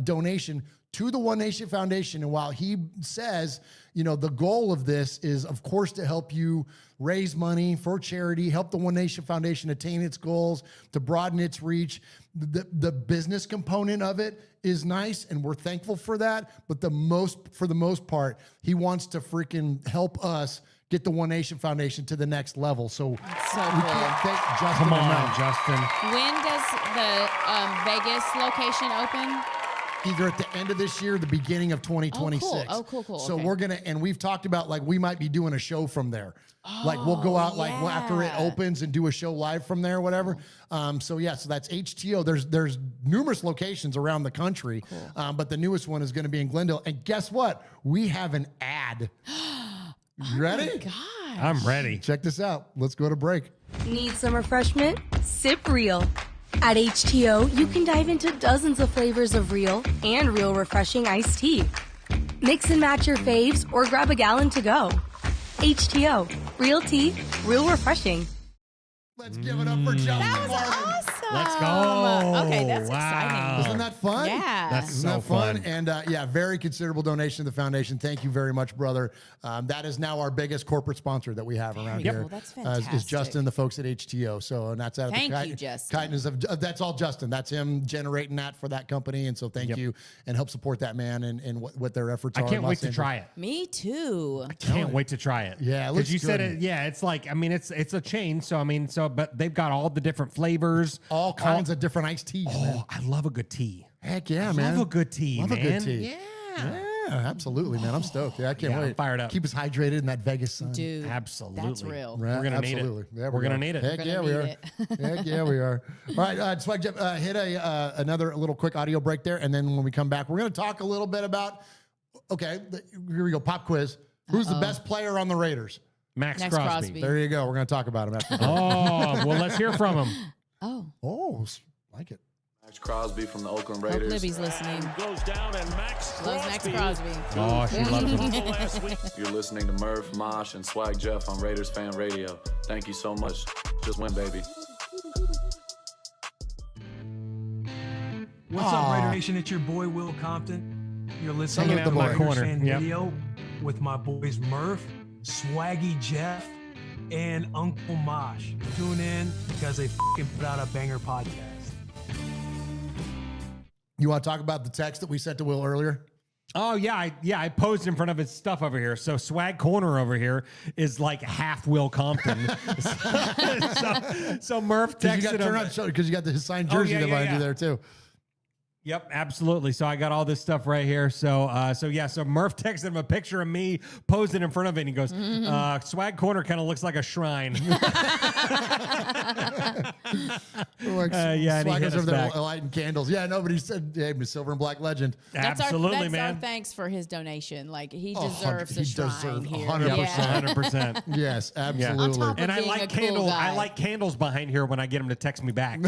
donation to the One Nation Foundation. And while he says, the goal of this is, of course, to help you raise money for charity, help the One Nation Foundation attain its goals, to broaden its reach. The business component of it is nice, and we're thankful for that. But for the most part, he wants to freaking help us get the One Nation Foundation to the next level. So, That's so we cool. can't thank Justin Come on, enough. Justin. When does the Vegas location open? Either at the end of this year or the beginning of 2026. Oh, cool. So Okay. we're going to, and we've talked about like we might be doing a show from there. Like we'll go out like after it opens and do a show live from there, whatever. So that's HTO. There's numerous locations around the country, but the newest one is going to be in Glendale. And guess what? We have an ad. You ready? Oh my gosh. I'm ready. Check this out. Let's go to break. Need some refreshment? Sip Real. At HTO, you can dive into dozens of flavors of real and real refreshing iced tea. Mix and match your faves or grab a gallon to go. HTO, real tea, real refreshing. Let's give it up for Justin. That was awesome. Let's go. Okay, that's Wow. exciting. Isn't that fun? Yeah. That's Isn't so that fun? fun. And very considerable donation to the foundation. Thank you very much, brother. That is now our biggest corporate sponsor that we have around Very here. cool. That's Is fantastic. Justin, the folks at HTO. So, and that's out of Thank the you, Justin. kindness of that's all Justin. That's him generating that for that company. And so, thank you, and help support that man and what their efforts I are. can't in wait Los to Angeles. try it. Me too. Can't wait to try it. Yeah, it looks because you said good. it. Yeah, it's like it's a chain. So but they've got all the different flavors, All kinds of different iced teas. man. Oh, I love a good tea. Heck yeah, man. Love a good tea, Love man. a good tea. Yeah. Yeah, absolutely, man. I'm stoked. Yeah, I can't Yeah, wait. I'm fired up. Keep us hydrated in that Vegas sun. Dude, Absolutely. that's real. Right, We're gonna absolutely. need it. Yeah, We're gonna need it. Heck Gonna yeah, we need are. it. Heck yeah, we are. All right, Swag Jeff, hit another little quick audio break there, and then when we come back, we're going to talk a little bit about. Okay, here we go. Pop quiz. Who's the best player on the Raiders? Max Max Crosby. Crosby. There you go. We're going to talk about him after. Oh, well, let's hear from him. Oh, Like it. Max Crosby from the Oakland hope Raiders. Libby's listening. Goes down and Max Loves Max Crosby. Oh, she loves him. last week. You're listening to Murf, Mosh, and Swag Jeff on Raiders Fan Radio. Thank you so much. Just win, baby. What's up, Raider Nation? It's your boy Will Compton. You're listening Hanging to out in my Raiders corner. Fan Yep. Video with my boys Murf, Swaggy Jeff, and Uncle Mosh. Tune in because they fucking put out a banger podcast. You want to talk about the text that we sent to Will earlier? Oh yeah, I posed in front of his stuff over here. So Swag Corner over here is like half Will Compton. so Murf texted him. Because you got his signed jersey yeah, that yeah, behind you yeah. there too. Yep, absolutely. So I got all this stuff right here. So Murf texted him a picture of me posing in front of it, and he goes, "Swag Corner kind of looks like a shrine." Like, yeah, and he Swag hit is us over there back. lighting candles. Yeah, nobody said, "Hey, Silver and Black Legend." That's Absolutely, our man. thanks for his donation. Like he Oh, deserves he a shrine deserves here. 100%. 100%. Yes, Yeah. absolutely. On top of And I being a like cool candles. guy. I like candles behind here when I get him to text me back.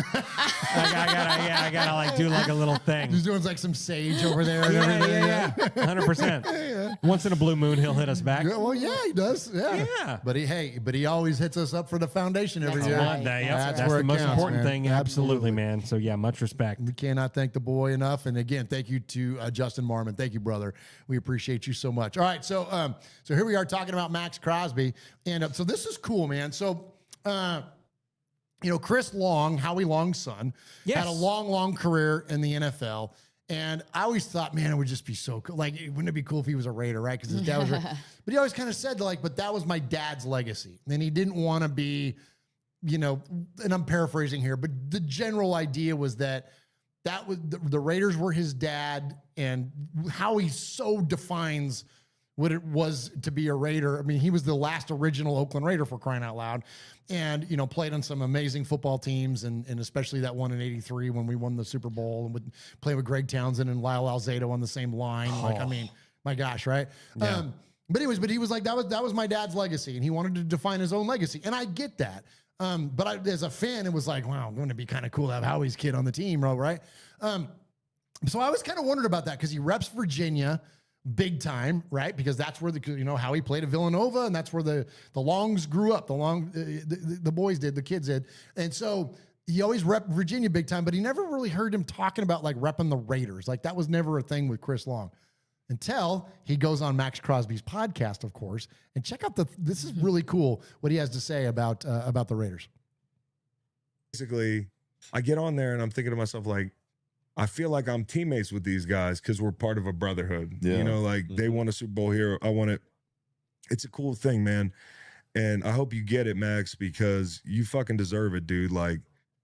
I gotta like do like a little thing. He's doing like some sage over there. And everything. Yeah, 100%. Once in a blue moon, he'll hit us back. Yeah, well, yeah, he does. Yeah. Yeah. But he always hits us up for the foundation every That's year. right. That's where the it most counts, important man. thing. Absolutely, man. So yeah, much respect. We cannot thank the boy enough. And again, thank you to Justin Marmon. Thank you, brother. We appreciate you so much. All right, so here we are talking about Max Crosby, and so this is cool, man. So. Chris Long, Howie Long's son, had a long career in the NFL. And I always thought, man, it would just be so cool. Like, wouldn't it be cool if he was a Raider, right? Because his dad was But he always kind of said, like, but that was my dad's legacy. And he didn't want to be, and I'm paraphrasing here, but the general idea was that was the Raiders were his dad, and Howie so defines what it was to be a Raider. I mean, he was the last original Oakland Raider, for crying out loud, and played on some amazing football teams, and especially that one in '83 when we won the Super Bowl, and would play with Greg Townsend and Lyle Alzado on the same line. Like, I mean, my gosh, right? Yeah. But he was like, that was my dad's legacy, and he wanted to define his own legacy, and I get that. But as a fan, it was like, wow, wouldn't it be kind of cool to have Howie's kid on the team, right? So I was kind of wondering about that because he reps Virginia big time, right? Because that's where how he played at Villanova, and that's where the Longs grew up. The boys did, the kids did, and so he always repped Virginia big time, but he never really heard him talking about like repping the Raiders. Like that was never a thing with Chris Long until he goes on Max Crosby's podcast, of course, and check out this is really cool what he has to say about the Raiders. Basically, I get on there and I'm thinking to myself, like, I feel like I'm teammates with these guys because we're part of a brotherhood. Yeah. You know, like they won a Super Bowl here. I want it. It's a cool thing, man. And I hope you get it, Max, because you fucking deserve it, dude. Like,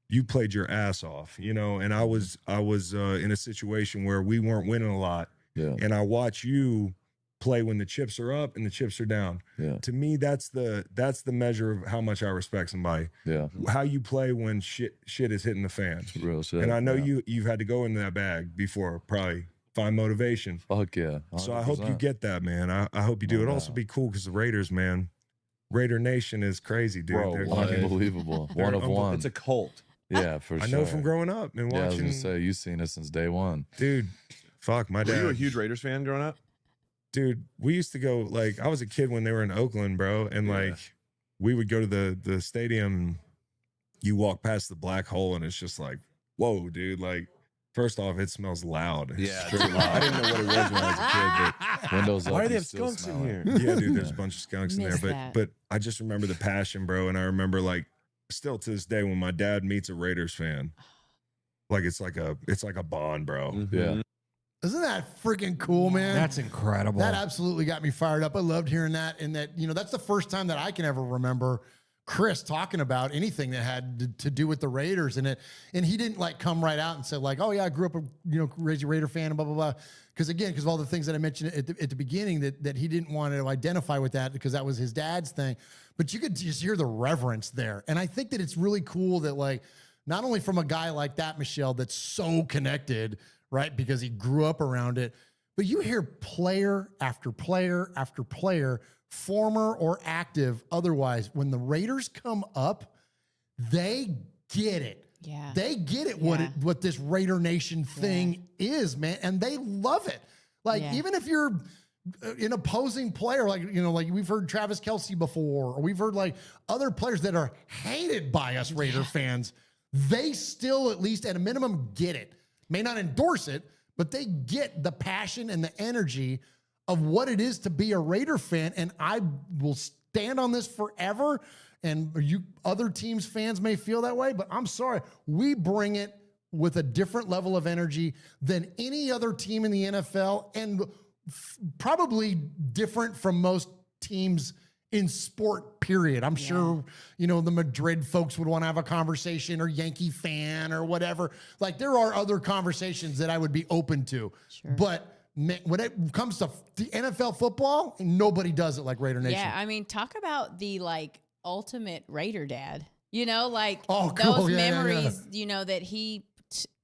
you played your ass off, you know, and I was in a situation where we weren't winning a lot. Yeah. And I watch you play when the chips are up and the chips are down. Yeah. To me, that's the measure of how much I respect somebody. Yeah. How you play when shit is hitting the fan. Real shit. And I know yeah. you've had to go into that bag before, probably find motivation. Fuck yeah. 100%. So I hope you get that, man. I hope you do. It'd also be cool because the Raiders, man, Raider Nation is crazy, dude. Bro, They're unbelievable. One of one. It's a cult. Yeah, for sure. I know from growing up and watching. Yeah, I was gonna say you've seen it since day one, dude. Fuck, my dad. Were you a huge Raiders fan growing up? Dude, we used to go, like, I was a kid when they were in Oakland, bro, and like we would go to the stadium. You walk past the black hole, and it's just like, whoa, dude. Like, first off, it smells loud. Yeah, It's loud. I didn't know what it was when I was a kid, but windows up. Why do they you have still skunks in smell here? yeah, dude, there's a bunch of skunks in there. Miss But that. but I just remember the passion, bro, and I remember, like, still to this day when my dad meets a Raiders fan, like it's like a bond, bro. Yeah. Isn't that freaking cool, man? That's incredible. That absolutely got me fired up. I loved hearing that. And that, you know, that's the first time that I can ever remember Chris talking about anything that had to do with the Raiders. And he didn't like come right out and say like, oh yeah, I grew up raised a Raider fan and blah, blah, blah. Because again, because of all the things that I mentioned at the beginning that he didn't want to identify with that because that was his dad's thing. But you could just hear the reverence there. And I think that it's really cool that like, not only from a guy like that, Michelle, that's so connected, right? Because he grew up around it. But you hear player after player after player, former or active, otherwise, when the Raiders come up, they get it. Yeah. They get it what this Raider Nation thing is, man. And they love it. Like, even if you're an opposing player, like, you know, like we've heard Travis Kelce before, or we've heard like other players that are hated by us Raider fans, they still, at least at a minimum, get it. May not endorse it, but they get the passion and the energy of what it is to be a Raider fan. And I will stand on this forever. And you other teams fans may feel that way, but I'm sorry. We bring it with a different level of energy than any other team in the NFL, and probably different from most teams in sport, period. I'm sure, you know, the Madrid folks would want to have a conversation, or Yankee fan or whatever. Like, there are other conversations that I would be open to. But when it comes to the NFL football, nobody does it like Raider Nation. Yeah, I mean, talk about the like ultimate Raider dad. You know, like Oh, cool. those Yeah, yeah, memories, you know, that he,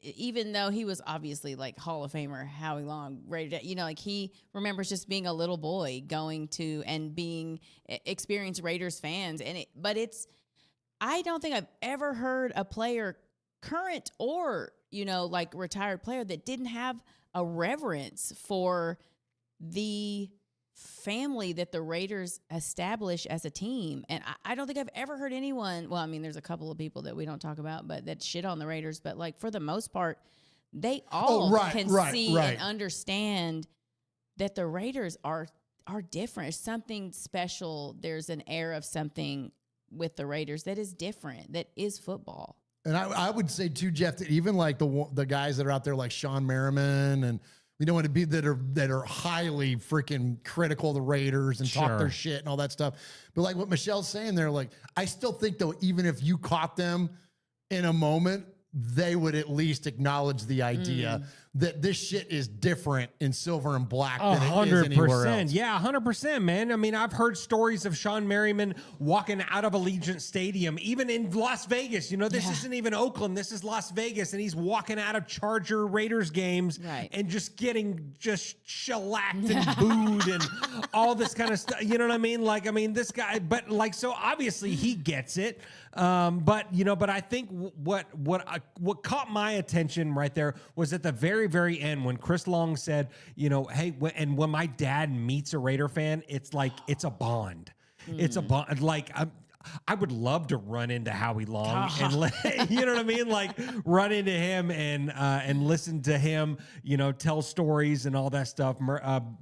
even though he was obviously like Hall of Famer, Howie Long, Raider dad, you know, like he remembers just being a little boy going to and being experienced Raiders fans. And I don't think I've ever heard a player, current or, you know, like retired player, that didn't have a reverence for the family that the Raiders established as a team. And I don't think I've ever heard anyone, well, I mean, there's a couple of people that we don't talk about, but that shit on the Raiders, but like for the most part, they all can see and understand that the Raiders are different. It's something special. There's an air of something with the Raiders that is different, that is football. And I would say too, Jeff, that even like the guys that are out there like Sean Merriman, and we don't want to be that are highly freaking critical of the Raiders and talk their shit and all that stuff. But like what Michelle's saying there, like, I still think though, even if you caught them in a moment, they would at least acknowledge the idea that this shit is different in silver and black than it is anywhere else. Yeah, 100%, man. I mean, I've heard stories of Sean Merriman walking out of Allegiant Stadium, even in Las Vegas. You know, this isn't even Oakland. This is Las Vegas. And he's walking out of Charger Raiders games and just getting shellacked and booed and all this kind of stuff. You know what I mean? Like, I mean, this guy, but like, so obviously he gets it. But I think what caught my attention right there was at the very, very end when Chris Long said, you know, hey, when my dad meets a Raider fan, it's like, it's a bond. It's a bond. Like, I would love to run into Howie Long and you know what I mean? Like run into him and listen to him, tell stories and all that stuff.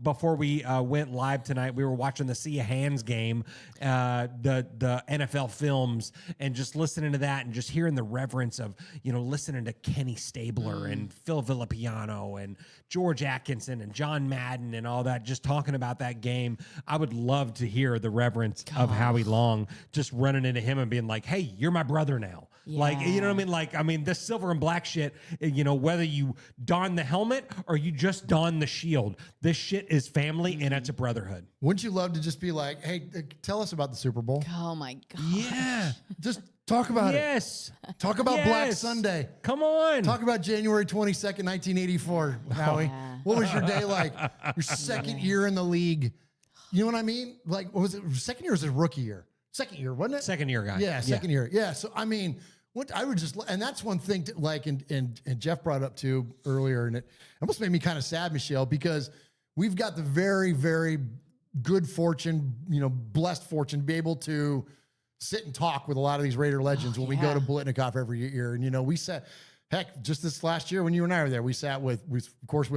Before we went live tonight, we were watching the Sea of Hands game, the NFL films, and just listening to that and just hearing the reverence of, listening to Kenny Stabler and Phil Villapiano and George Atkinson and John Madden and all that, just talking about that game. I would love to hear the reverence of Howie Long, just running into him and being like, hey, you're my brother now. Yeah. Like, you know what I mean? Like, this silver and black shit, whether you don the helmet or you just don the shield, this shit is family and it's a brotherhood. Wouldn't you love to just be like, hey, tell us about the Super Bowl? Oh my God. Yeah. Just talk about it. Yes. Talk about Black Sunday. Come on. Talk about January 22nd, 1984, Howie. Yeah. What was your day like? Your second year in the league. You know what I mean? Like, what was it? Second year was his rookie year. Second year, wasn't it? Second year guy. Yeah, second year. Yeah. So, I mean, what I would just, and that's one thing to, like, and Jeff brought up too earlier, and it almost made me kind of sad, Michelle, because we've got the very, very good fortune, blessed fortune to be able to sit and talk with a lot of these Raider legends when we go to Blitnikoff every year. And, we sat, heck, just this last year when you and I were there, we sat with of course,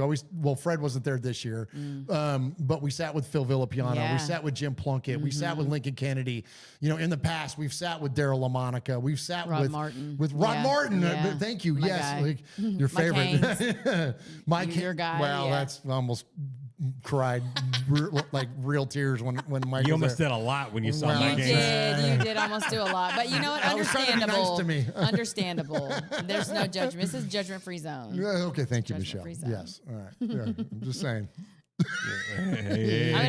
Fred wasn't there this year, but we sat with Phil Villapiano. Yeah. We sat with Jim Plunkett. We sat with Lincoln Kennedy. In the past, we've sat with Daryl LaMonica. We've sat Rod with Martin. With Rod Yeah. Martin. Yeah. Thank you. My Yes. guy. Like, your favorite. Your guy. Well, yeah. that's almost cried like real tears when Mike. You was almost there. did a lot when you saw Well, that game. You did almost do a lot, but you know what? I was trying to be nice Understandable. to me. Understandable. There's no judgment. This is judgment-free zone. Yeah, okay, thank you, Michelle. Judgment-free zone. Yes, all right. Yeah, I'm just saying. I would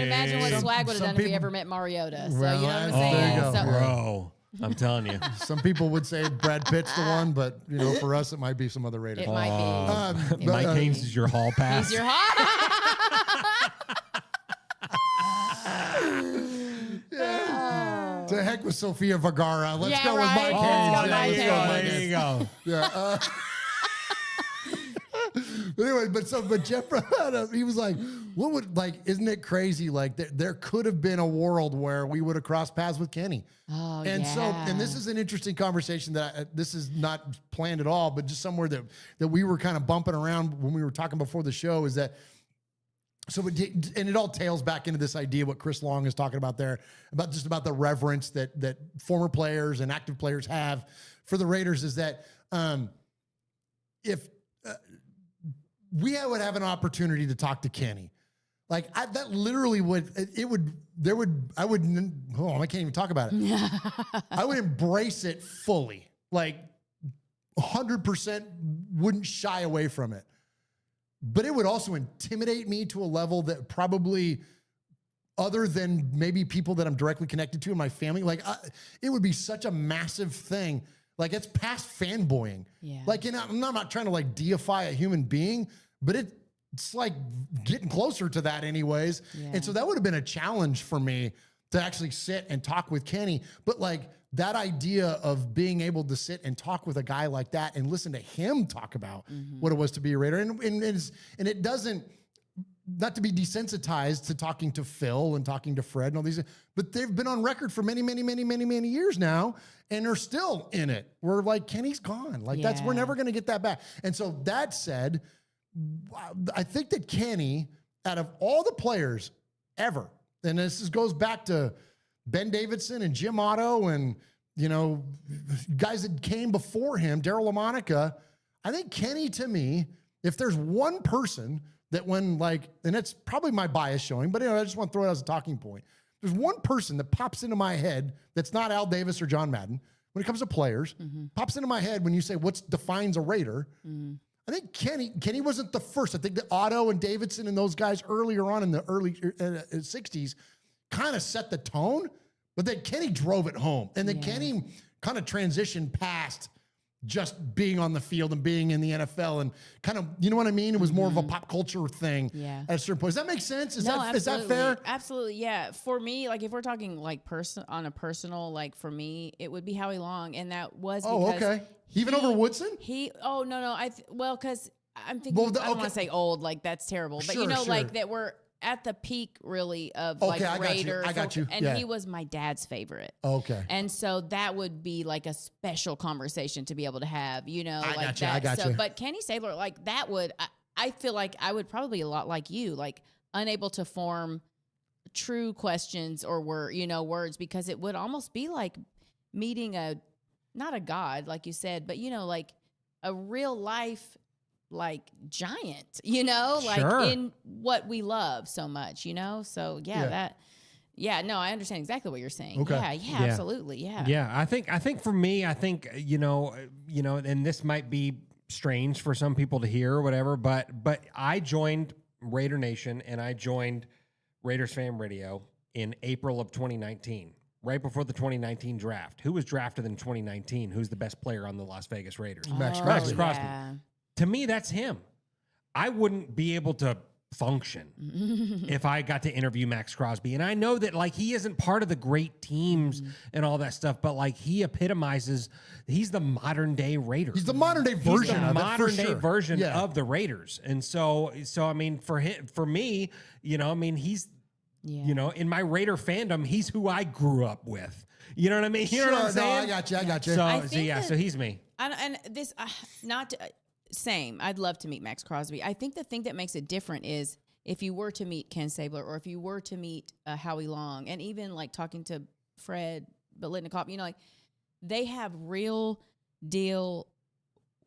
imagine what Swag would have some done if he people- ever met Mariota. So Well, you know what I'm there saying? you go. So, Bro, I'm telling you. Some people would say Brad Pitt's the one, but for us, it might be some other Raider. It might be. Mike Haynes is your hall pass. He's your hot. To heck with Sofia Vergara. Let's Yeah, go with right. Mike Let's Haynes. go, Yeah, Mike let's Haynes. There you go. Yeah. But anyway, but Jeff brought up, he was like, what would, like, isn't it crazy? Like, there could have been a world where we would have crossed paths with Kenny. Oh, And so, yeah. and this is an interesting conversation that this is not planned at all, but just somewhere that we were kind of bumping around when we were talking before the show is that, and it all tails back into this idea what Chris Long is talking about there, about the reverence that former players and active players have for the Raiders, is that if we would have an opportunity to talk to Kenny, like that literally I can't even talk about it. I would embrace it fully, like 100% wouldn't shy away from it. But it would also intimidate me to a level that probably, other than maybe people that I'm directly connected to in my family, it would be such a massive thing. Like, it's past fanboying. Yeah. Like, I'm not trying to like deify a human being, but it's like getting closer to that anyways. Yeah. And so that would have been a challenge for me to actually sit and talk with Kenny. But like, that idea of being able to sit and talk with a guy like that and listen to him talk about what it was to be a Raider. And it doesn't, not to be desensitized to talking to Phil and talking to Fred and all these, but they've been on record for many, many, many, many, many years now, and they're still in it. We're like, Kenny's gone. Like, we're never going to get that back. And so that said, I think that Kenny, out of all the players ever, and this goes back to Ben Davidson and Jim Otto and, guys that came before him, Daryl LaMonica, I think Kenny, to me, if there's one person that when and it's probably my bias showing, but I just want to throw it as a talking point. There's one person that pops into my head that's not Al Davis or John Madden when it comes to players, pops into my head when you say what defines a Raider. I think Kenny wasn't the first. I think that Otto and Davidson and those guys earlier on in the early 60s kind of set the tone, but then Kenny drove it home. And then Kenny kind of transitioned past just being on the field and being in the NFL and kind of, you know what I mean? It was more of a pop culture thing at a certain point. Does that make sense? Is that fair? Absolutely, yeah. For me, like, if we're talking like on a personal, like, for me, it would be Howie Long, and that was because even over Woodson? Because I'm thinking, I don't want to say old, like, that's terrible, but Sure. like, that we're at the peak really of Okay, like Raiders. I got you. And Yeah. he was my dad's favorite. Okay. And so that would be like a special conversation to be able to have, you know, I like got you, that. I got so, you. But Kenny Stabler, like that would, I feel like I would probably be a lot like you, like unable to form true questions or words, because it would almost be like meeting not a god, like you said, but, you know, like a real life, like giant, you know, like in what we love so much, you know? So no, I understand exactly what you're saying. Okay. Yeah, absolutely. Yeah. Yeah. I think for me, you know, and this might be strange for some people to hear or whatever, but I joined Raider Nation and I joined Raiders Fan Radio in April of 2019. Right before the 2019 draft. Who was drafted in 2019? Who's the best player on the Las Vegas Raiders? Max Crosby. Yeah. To me, that's him. I wouldn't be able to function if I got to interview Max Crosby. And I know that like he isn't part of the great teams and all that stuff, but like he epitomizes, he's the modern day Raider. He's the modern day version He's the of modern it, for day sure. version Yeah. of the Raiders. And so I mean, for me, you know, I mean, he's, you know, in my Raider fandom, he's who I grew up with. You know what I mean? You know what I'm saying? No, I got you. So he's me. And this, same. I'd love to meet Max Crosby. I think the thing that makes it different is if you were to meet Ken Stabler or if you were to meet Howie Long, and even like talking to Fred Biletnikoff, you know, like they have real deal,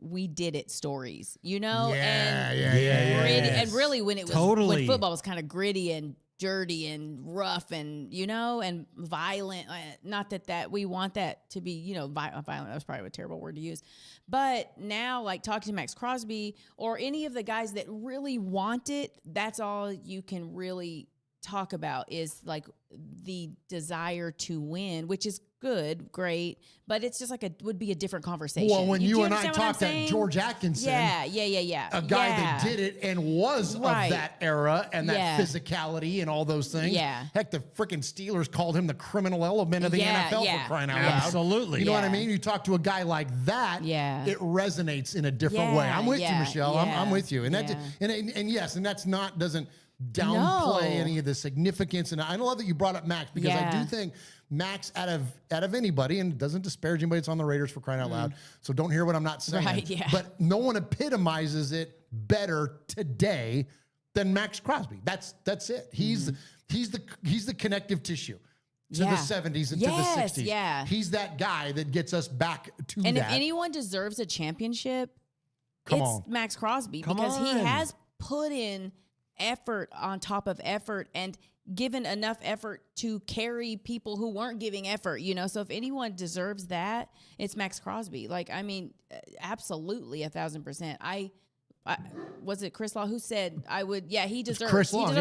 we did it stories, you know? And really when it was, when football was kind of gritty and dirty and rough and, you know, and violent. Not that we want that to be, you know, violent. That was probably a terrible word to use. But now, like talking to Max Crosby or any of the guys that really want it, that's all you can really talk about is like the desire to win, which is good, great, but it's just like would be a different conversation. Well, when you and I understand what I'm talked at saying? George Atkinson, a guy that did it and was of that era and that physicality and all those things. Yeah. Heck, the freaking Steelers called him the criminal element of the NFL for crying out loud. Absolutely. You know what I mean? You talk to a guy like that, it resonates in a different way. I'm with you, Michelle. I'm with you. And that and yes, and that's not doesn't downplay any of the significance. And I love that you brought up Max because I do think Max out of anybody, and doesn't disparage anybody that's on the Raiders for crying out loud. So don't hear what I'm not saying. Right, yeah. But no one epitomizes it better today than Max Crosby. That's it. He's the connective tissue to the 70s and to the 60s. Yeah. He's that guy that gets us back to and that. if anyone deserves a championship, Come it's on. Max Crosby because he has put in effort on top of effort and given enough effort to carry people who weren't giving effort, you know? So if anyone deserves that, it's Max Crosby. Like, I mean, absolutely 1,000%. Was it Chris Law who said I would? Yeah, he deserves. Chris Law, he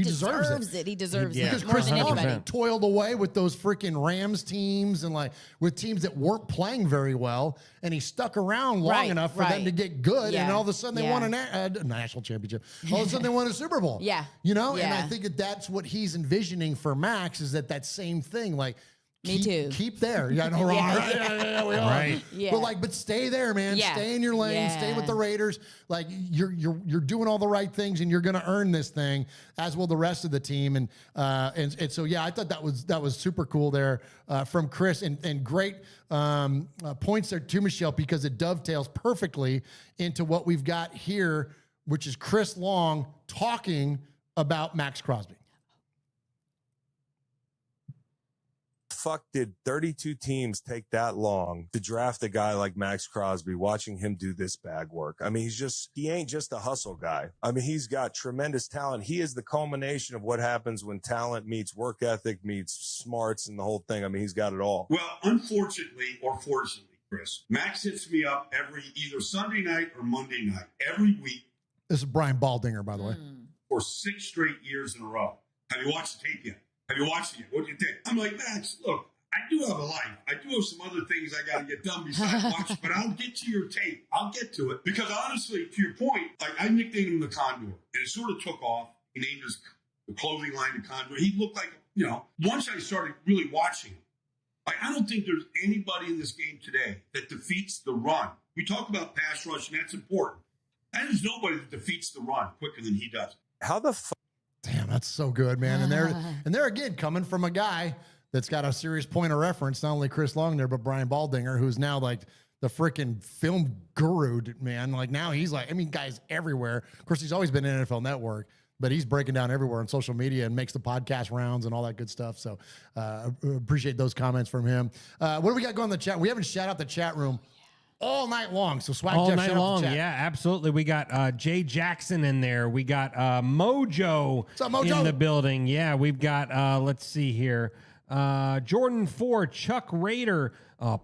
deserves it. He deserves it Because more Chris than Law anybody. toiled away with those freaking Rams teams and like with teams that weren't playing very well, and he stuck around long enough for them to get good, and all of a sudden they won a national championship. All of a sudden they won a Super Bowl. You know, and I think that's what he's envisioning for Max is that same thing, like. Me too. Keep there. Yeah, no, wrong. Yeah, we are. Right. Yeah. But stay there, man. Yeah. Stay in your lane. Stay with the Raiders. Like you're doing all the right things, and you're going to earn this thing, as will the rest of the team. And so I thought that was super cool there from Chris, and great points there too, Michelle, because it dovetails perfectly into what we've got here, which is Chris Long talking about Max Crosby. Fuck did 32 teams take that long to draft a guy like Max Crosby, watching him do this bag work? I mean, he ain't just a hustle guy. I mean, he's got tremendous talent. He is the culmination of what happens when talent meets work ethic, meets smarts, and the whole thing. I mean, he's got it all. Well, unfortunately or fortunately, Chris, Max hits me up either Sunday night or Monday night, every week. This is Brian Baldinger, by the way. For 6 straight years in a row. Have you watched the tape yet? Have you watched it yet? What do you think? I'm like, Max, look, I do have a life. I do have some other things I got to get done besides watch, but I'll get to your tape. I'll get to it. Because honestly, to your point, like I nicknamed him the Condor, and it sort of took off. He named the clothing line the Condor. He looked like, you know, once I started really watching him, like, I don't think there's anybody in this game today that defeats the run. We talk about pass rush, and that's important. And there's nobody that defeats the run quicker than he does. How the fuck? Damn, That's so good, man. And they're again coming from a guy that's got a serious point of reference, not only Chris Long there, but Brian Baldinger, who's now like the freaking film guru, man. Like now he's like, I mean, guys everywhere. Of course, he's always been in NFL Network, but he's breaking down everywhere on social media and makes the podcast rounds and all that good stuff. So appreciate those comments from him. What do we got going in the chat? We haven't shout out the chat room all night long. So Swag all Jeff, night shout out long. the chat. Yeah, absolutely. We got Jay Jackson in there. We got Mojo, What's up, Mojo? in the building. Yeah, we've got, let's see here. Jordan Ford, Chuck Raider,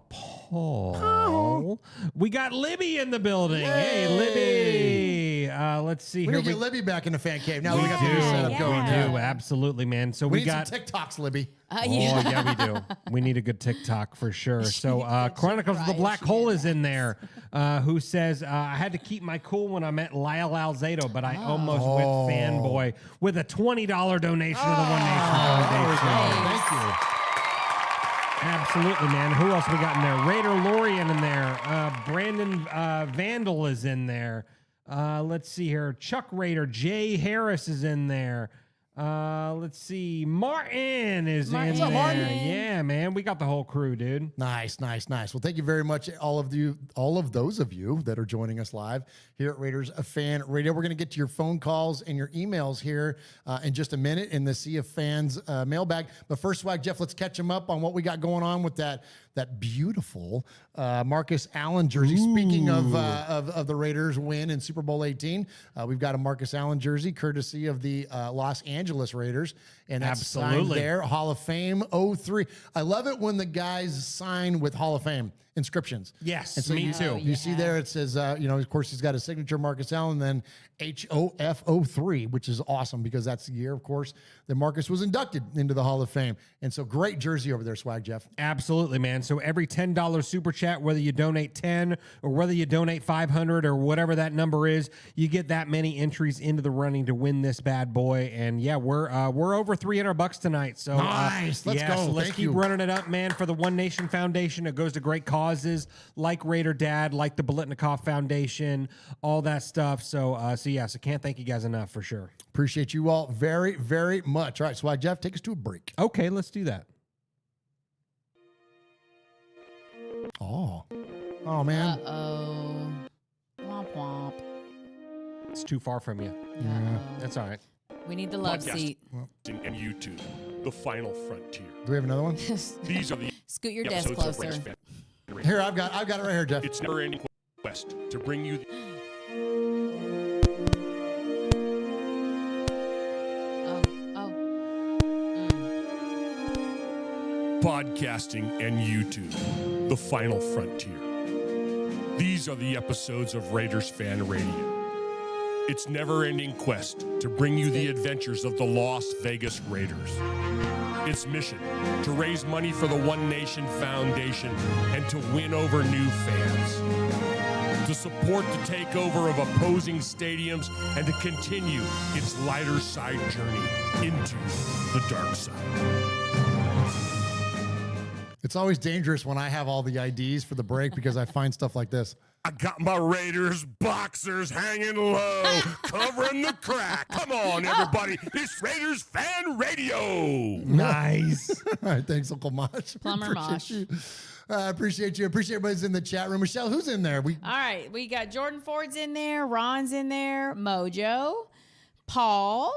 Paul. We got Libby in the building. Hey, Libby. Let's see We here. need to get Libby back in the fan cave. Now we we got the new setup going. We do, absolutely, man. So We we need got some TikToks, Libby. yeah, we do. We need a good TikTok for sure. So Chronicles of the Black Hole is in there, who says, I had to keep my cool when I met Lyle Alzado, but I almost went fanboy with a $20 donation to the One Nation Foundation. Thank you. Absolutely, man. Who else we got in there? Raider Lorian in there. Brandon Vandal is in there. Let's see here. Chuck Raider. Jay Harris is in there. Let's see. Martin is in What's up, there. Martin? Yeah, man. We got the whole crew, dude. Nice. Well, thank you very much, all of those of you that are joining us live here at Raiders Fan Radio. We're going to get to your phone calls and your emails here in just a minute in the Sea of Fans mailbag. But first, Swag Jeff, let's catch him up on what we got going on with that beautiful Marcus Allen jersey. Speaking of the Raiders win in Super Bowl 18, we've got a Marcus Allen jersey courtesy of the Los Angeles Raiders, and that's signed there. Hall of Fame 03. I love it when the guys sign with Hall of Fame inscriptions. Yes, and so me too. You see there it says, of course, he's got a signature Marcus Allen, then HOF03, which is awesome because that's the year, of course, that Marcus was inducted into the Hall of Fame. And so great jersey over there, Swag Jeff. Absolutely, man. So every $10 super chat, whether you donate 10 or whether you donate 500 or whatever that number is, you get that many entries into the running to win this bad boy. And yeah, we're over $300 tonight. So nice. Let's go. So let's Thank keep you. running it up, man, for the One Nation Foundation. It goes to great causes like Raider Dad, like the Bolitnikoff Foundation, all that stuff. So can't thank you guys enough for sure. Appreciate you all very, very much. All right, Swag Jeff, take us to a break. Okay, let's do that. Oh, man. Uh-oh. Womp womp. It's too far from you. Yeah. That's all right. We need the love seat. And YouTube, the final frontier. Do we have another one? These are the Scoot your desk episodes of closer. Raiders Fan Radio. Here, I've got it right here, Jeff. It's never-ending quest to bring you podcasting and YouTube, the final frontier. These are the episodes of Raiders Fan Radio. Its never-ending quest to bring you the adventures of the Las Vegas Raiders. Its mission to raise money for the One Nation Foundation and to win over new fans. To support the takeover of opposing stadiums and to continue its lighter side journey into the dark side. It's always dangerous when I have all the IDs for the break because I find stuff like this. I got my Raiders boxers hanging low, covering the crack. Come on, everybody. It's Raiders Fan Radio. Nice. All right, thanks, Uncle Mosh. Plumber Mosh. Appreciate you. Appreciate everybody's in the chat room. Michelle, who's in there? All right, we got Jordan Ford's in there, Ron's in there, Mojo, Paul,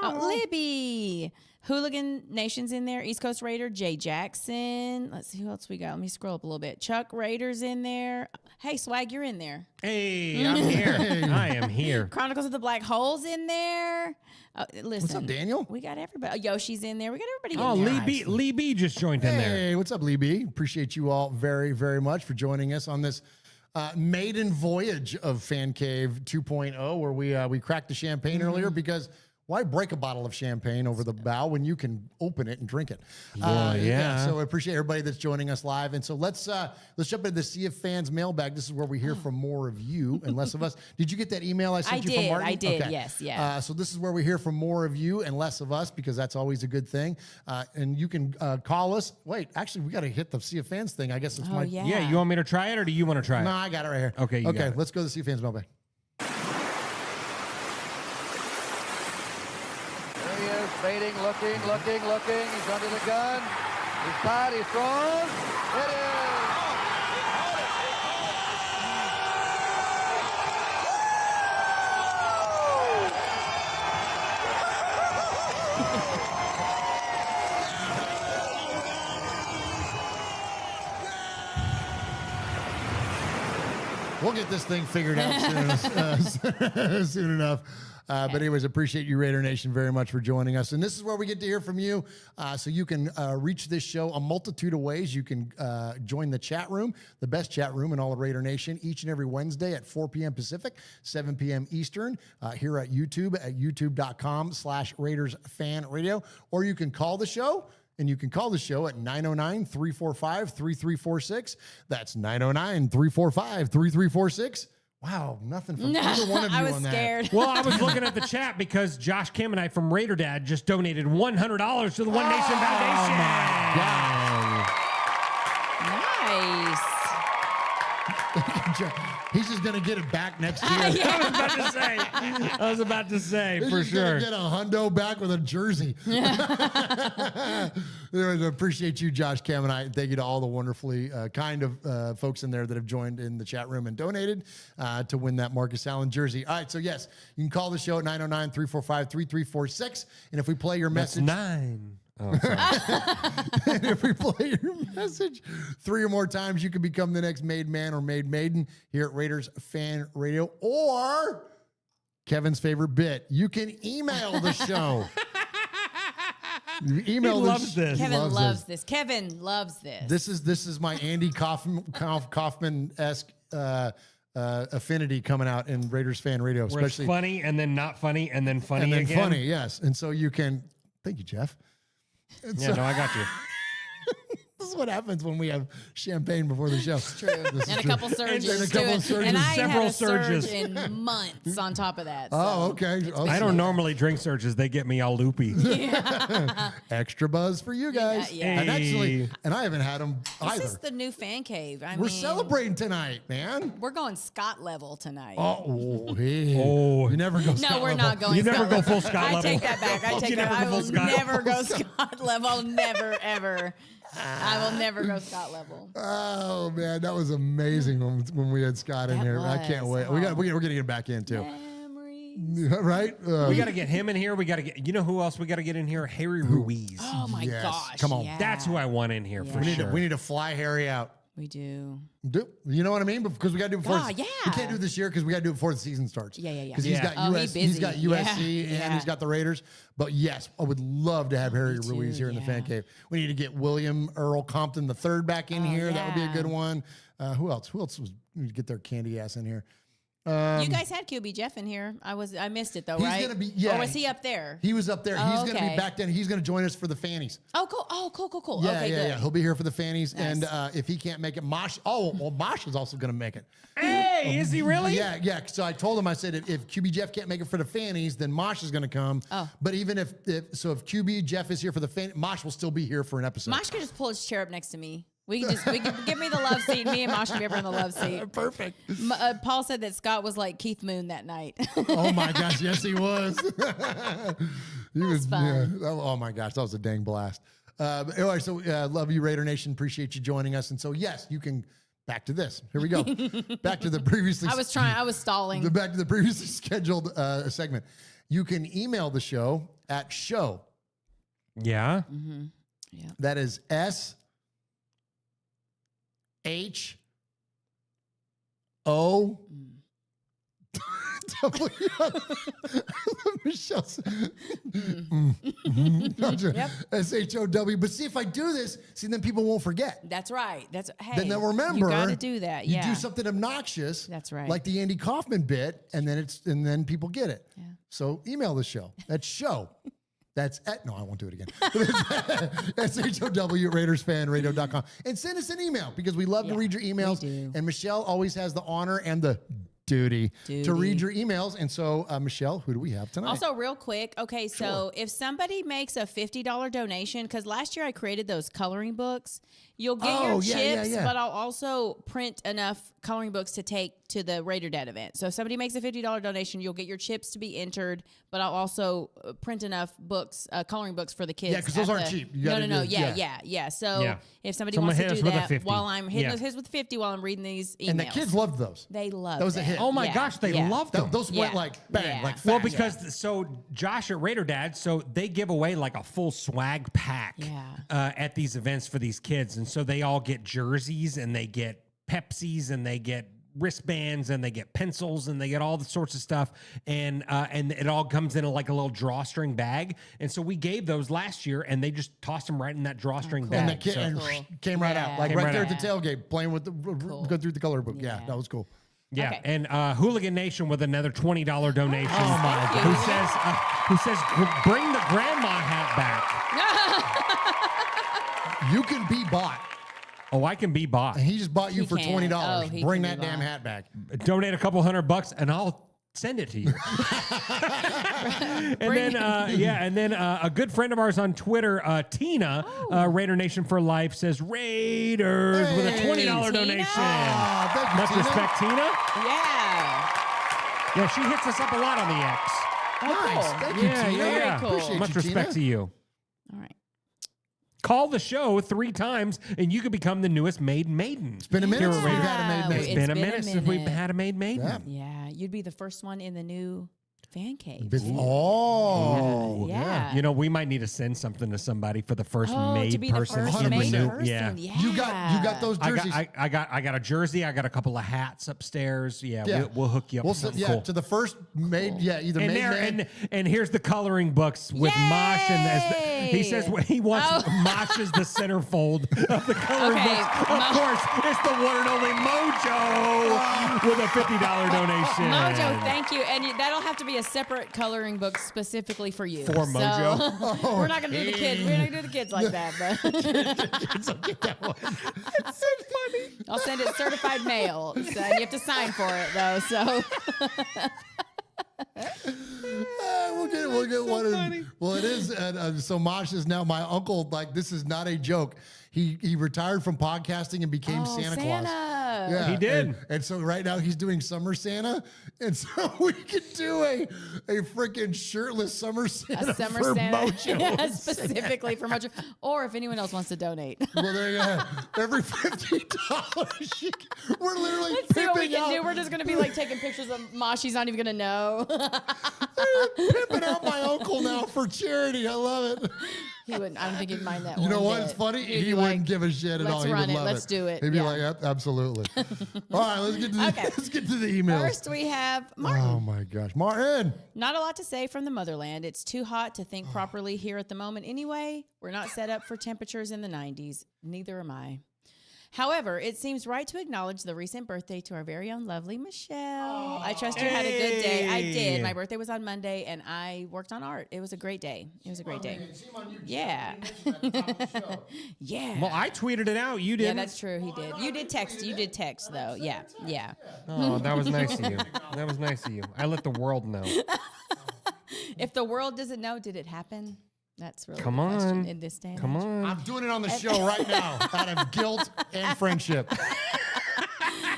Libby, Hooligan Nation's in there, East Coast Raider, Jay Jackson. Let's see who else we got. Let me scroll up a little bit. Chuck Raider's in there. Hey, Swag, you're in there. Hey, I'm here. I am here. Chronicles of the Black Hole's in there. Listen, What's up, Daniel? We got everybody. Yoshi's in there. We got everybody Oh, in there. Lee B just joined in there. Hey, what's up, Lee B? Appreciate you all very, very much for joining us on this maiden voyage of Fan Cave 2.0, where we cracked the champagne earlier because why break a bottle of champagne over the bow when you can open it and drink it? Yeah. So I appreciate everybody that's joining us live. And so let's jump into the Sea of Fans mailbag. This is where we hear from more of you and less of us. Did you get that email I sent you from Martin? I did. Okay. Yes. Yeah. So this is where we hear from more of you and less of us because that's always a good thing. And you can call us. Wait, actually, we got to hit the Sea of Fans thing. I guess it's my. Yeah, you want me to try it or do you want to try it? No, I got it right here. Okay, you got it. Let's go to the Sea of Fans mailbag. There he is. Fading, looking. He's under the gun. He's tied. He's thrown. It is. We'll get this thing figured out soon enough. But anyways, appreciate you, Raider Nation, very much for joining us. And this is where we get to hear from you. So you can reach this show a multitude of ways. You can join the chat room, the best chat room in all of Raider Nation, each and every Wednesday at 4 p.m. Pacific, 7 p.m. Eastern, here at YouTube at youtube.com/Raiders Fan Radio. Or you can call the show. And you can call the show at 909-345-3346. That's 909-345-3346. Wow, nothing from either one of you I was on that. scared. Well, I was looking at the chat because Josh Kim and I from Raider Dad just donated $100 to the One Nation Foundation. Nice. He's just going to get it back next year. I was about to say, He's for just sure. gonna get a hundo back with a jersey. Anyways, I appreciate you, Josh, Cam, and I. Thank you to all the wonderfully kind of folks in there that have joined in the chat room and donated to win that Marcus Allen jersey. All right, so yes, you can call the show at 909-345-3346. And if we play your message... That's 9. Oh, sorry. And if we play your message 3 or more times, you can become the next made man or made maiden here at Raiders Fan Radio. Or Kevin's favorite bit, you can email the show. He loves this. Kevin loves this. Kevin loves this. This is my Andy Kaufman-esque affinity coming out in Raiders Fan Radio, Where it's especially funny and then not funny and then funny and then again. funny, yes. And so you can. Thank you, Jeff. And Yeah, no, I got you. This is what happens when we have champagne before the show. It's true. And a couple surges. And a couple surges. And I ain't Several had a surges. surge in months on top of that. Oh, okay. I don't normally drink surges. They get me all loopy. Extra buzz for you guys. Yeah. And actually, I haven't had them either. This is the new fan cave. We're celebrating tonight, man. We're going Scott level tonight. You never go Scott No, we're level. not going You Scott never go level. full Scott level. I take that back. I take You that. never I go full will Scott never go Scott level. I'll never, ever. I will never go Scott level. Oh man, that was amazing when we had Scott in here. I can't wait. We're gonna get him back in too. Right? We got to get him in here. We got to get. You know who else we got to get in here? Harry Ruiz. Oh my gosh! Come on, yeah. That's who I want in here for we sure. need to fly Harry out. We do. You know what I mean? Because we got to do it before. Oh, yeah. We can't do it this year because we got to do it before the season starts. Yeah. Because he's got he's got USC and he's got the Raiders. But yes, I would love to have Harry Ruiz here in the fan cave. We need to get William Earl Compton III back in here. That would be a good one. Who else? Who else was we get their candy ass in here? You guys had QB Jeff in here. I missed it though, He's right? gonna be Or was he up there? He was up there. Oh, He's gonna okay. be back then. He's gonna join us for the fannies. Oh, cool. Oh, cool. Yeah, okay, good. yeah. He'll be here for the fannies. Nice. And if he can't make it, Mosh. Oh, well, Mosh is also gonna make it. Hey, is he really? Yeah. So I told him, I said, if QB Jeff can't make it for the fannies, then Mosh is gonna come. Oh. But even if QB Jeff is here for the fannies, Mosh will still be here for an episode. Mosh could just pull his chair up next to me. We can give me the love seat. Me and Mosh can be over in the love seat. Perfect. Paul said that Scott was like Keith Moon that night. Oh my gosh, yes he was. He was fun. Yeah. Oh my gosh, that was a dang blast. Anyway, so love you, Raider Nation. Appreciate you joining us. And so yes, you can. Back to this. Here we go. Back to the previously. I was stalling. Back to the previously scheduled segment. You can email the show at show. Yeah. Mm-hmm. Yeah. That is SHO. Michelle. SHOW. But see, if I do this, then people won't forget. That's right. Hey. Then they'll remember. You got to do that. Yeah. You do something obnoxious. That's right. Like the Andy Kaufman bit, and then people get it. Yeah. So email the show. That's show. That's no, I won't do it again. SHOW at RaidersFanRadio.com. And send us an email because we love to read your emails. We do. And Michelle always has the honor and the duty to Duty. read your emails. And so, Michelle, who do we have tonight? Also, real quick, okay, so if somebody makes a $50 donation, because last year I created those coloring books, you'll get your chips, but I'll also print enough coloring books to take to the Raider Dad event. So if somebody makes a $50 donation, you'll get your chips to be entered, but I'll also print enough books, coloring books for the kids. Yeah, because those aren't cheap. No. Yeah. So if somebody wants to do that while I'm hitting those hits with 50 while I'm reading these emails. And the kids loved those. They loved those. them. Hit. Oh my gosh, they loved them. Those went like bang, like fast. Well, because so Josh at Raider Dad, so they give away like a full swag pack at these events for these kids, and so they all get jerseys and they get Pepsis and they get wristbands and they get pencils and they get all the sorts of stuff, and it all comes in like a little drawstring bag. And so we gave those last year, and they just tossed them right in that drawstring bag. And the kid came right out, like right there at the tailgate, playing with the go through the color book. Yeah, that was cool. Yeah, and Hooligan Nation with another $20 donation. Oh my God! Who says bring the grandma hat back? You can be bought. Oh, I can be bought. And he just bought you for $20. Oh, Bring that damn hat back. Donate a couple $100 and I'll send it to you. and then a good friend of ours on Twitter, Tina, Raider Nation for Life, says Raiders with a $20 donation. Thank you, Much Tina. respect, Tina. Yeah. Yeah, she hits us up a lot on the X. Nice. Thank you, Tina. Yeah. Appreciate Much you, respect Tina. to you. All right. Call the show 3 times, and you could become the newest Maid Maiden. It's been a minute since we've had a Maid Maiden. It's been a minute since we've had a Maid Maiden. Yeah, you'd be the first one in the new fan cave. Oh, yeah. You know, we might need to send something to somebody for the first maid to be the person first in the maid new. person. Yeah. You got those jerseys. I got a jersey. I got a couple of hats upstairs. Yeah. We'll hook you up. We'll with something cool. to the first maid. Yeah, either And maid there, man. and here's the coloring books with Mosh, and he says he wants Mosh as the centerfold of the coloring books. Of course, it's the one and only Mojo with a $50 donation. Mojo, thank you. And that'll have to be a separate coloring book specifically for you. For Mojo? So, we're not going to do the kids. We're not going to do the kids like that. But Kids will get that one. It's so funny. I'll send it certified mail. So you have to sign for it, though. So we'll get one. Well, it is. So Mosh is now my uncle. Like, this is not a joke. He retired from podcasting and became Santa Claus. Yeah, He did. And so right now he's doing Summer Santa. And so we could do a freaking shirtless Summer Santa a summer for Santa Mojo. specifically for Mojo. Or if anyone else wants to donate. Well, there you go. Every $50, we're literally Let's see what we pimping can out. do. We're just going to be like taking pictures of Mosh. He's not even going to know. Pimping out my uncle now for charity. I love it. He wouldn't. I don't think he'd mind that. You know one what? bit. It's funny. He'd He be wouldn't like, give a shit at all. let's He run would it. love Let's do it. He'd be Yeah. like, yep, absolutely. All right, let's get to the let's get to the emails. First, we have Martin. Oh my gosh, Martin. Not a lot to say from the motherland. It's too hot to think properly here at the moment anyway. We're not set up for temperatures in the 90s. Neither am I. However, it seems right to acknowledge the recent birthday to our very own lovely Michelle. I trust you had a good day. I did. My birthday was on Monday, and I worked on art. It was a great day. It was a great day. Yeah. Yeah. Well, I tweeted it out. You didn't. Yeah, that's true. He did. You did text. You did text, though. Yeah. Yeah. Oh, that was nice of you. That was nice of you. I let the world know. If the world doesn't know, did it happen? That's really Come the question on. in this day and Come age. on. I'm doing it on the show right now out of guilt and friendship.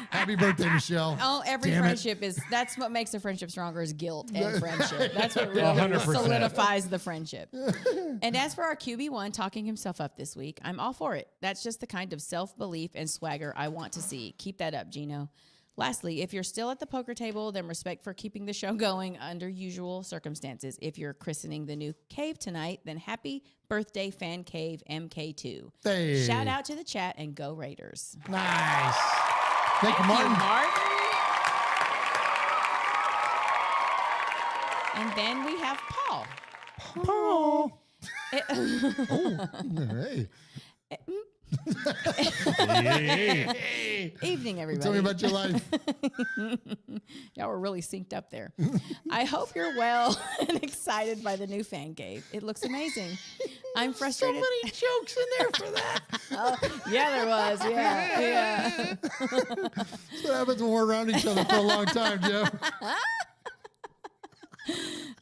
Happy birthday, Michelle. Oh, every Damn it. friendship that's what makes a friendship stronger is guilt and friendship. That's what really 100%. solidifies the friendship. And as for our QB1 talking himself up this week, I'm all for it. That's just the kind of self-belief and swagger I want to see. Keep that up, Gino. Lastly, if you're still at the poker table, then respect for keeping the show going under usual circumstances. If you're christening the new cave tonight, then happy birthday, Fan Cave MK2. Hey. Shout out to the chat and go Raiders. Nice. Thank you, Martin. And then we have Paul. Paul. Hey. Evening, everybody. Tell me about your life. Y'all were really synced up there. I hope you're well and excited by the new fan cave. It looks amazing. I'm frustrated. So many jokes in there for that. Yeah, there was. Yeah. That's what happens when we're around each other for a long time, Jeff.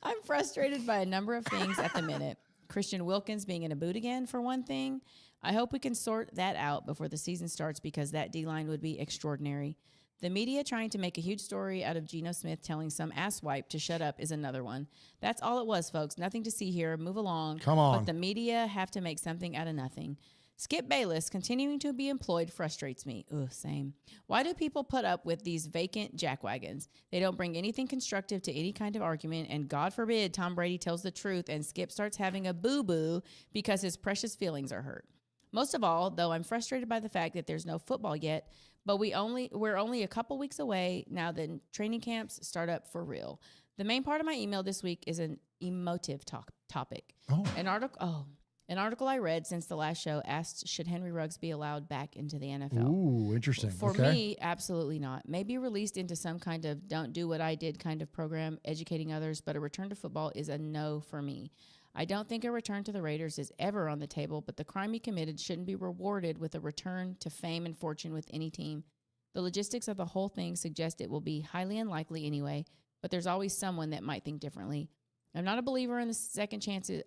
I'm frustrated by a number of things at the minute. Christian Wilkins being in a boot again, for one thing. I hope we can sort that out before the season starts because that D-line would be extraordinary. The media trying to make a huge story out of Gino Smith telling some asswipe to shut up is another one. That's all it was, folks. Nothing to see here. Move along. Come on. But the media have to make something out of nothing. Skip Bayless continuing to be employed frustrates me. Ugh, same. Why do people put up with these vacant jackwagons? They don't bring anything constructive to any kind of argument, and God forbid Tom Brady tells the truth and Skip starts having a boo-boo because his precious feelings are hurt. Most of all, though, I'm frustrated by the fact that there's no football yet, but we're only a couple weeks away now that training camps start up for real. The main part of my email this week is an emotive topic. An article I read since the last show asked, should Henry Ruggs be allowed back into the NFL? Ooh, interesting. For me, absolutely not. Maybe released into some kind of don't do what I did kind of program, educating others, but a return to football is a no for me. I don't think a return to the Raiders is ever on the table, but the crime he committed shouldn't be rewarded with a return to fame and fortune with any team. The logistics of the whole thing suggest it will be highly unlikely anyway, but there's always someone that might think differently. I'm not a believer in second chances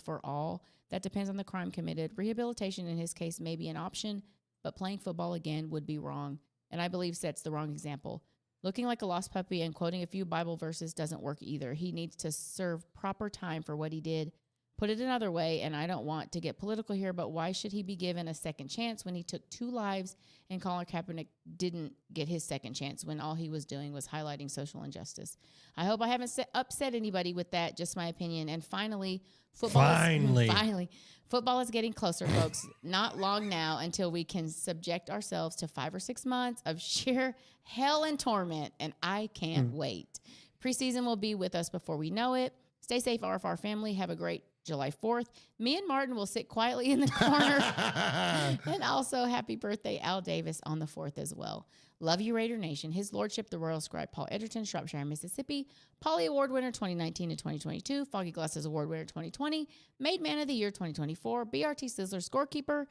for all. That depends on the crime committed. Rehabilitation in his case may be an option, but playing football again would be wrong, and I believe sets the wrong example. Looking like a lost puppy and quoting a few Bible verses doesn't work either. He needs to serve proper time for what he did. Put it another way, and I don't want to get political here, but why should he be given a second chance when he took 2 lives and Colin Kaepernick didn't get his second chance when all he was doing was highlighting social injustice? I hope I haven't upset anybody with that, just my opinion. And finally, football is getting closer, folks. Not long now until we can subject ourselves to 5 or 6 months of sheer hell and torment, and I can't wait. Preseason will be with us before we know it. Stay safe, RFR family. Have a great July 4th. Me and Martin will sit quietly in the corner. And also, happy birthday, Al Davis, on the 4th as well. Love you, Raider Nation. His Lordship, the Royal Scribe, Paul Edgerton, Shropshire, Mississippi. Polly Award winner 2019 and 2022. Foggy Glasses Award winner 2020. Made Man of the Year 2024. BRT Sizzler scorekeeper.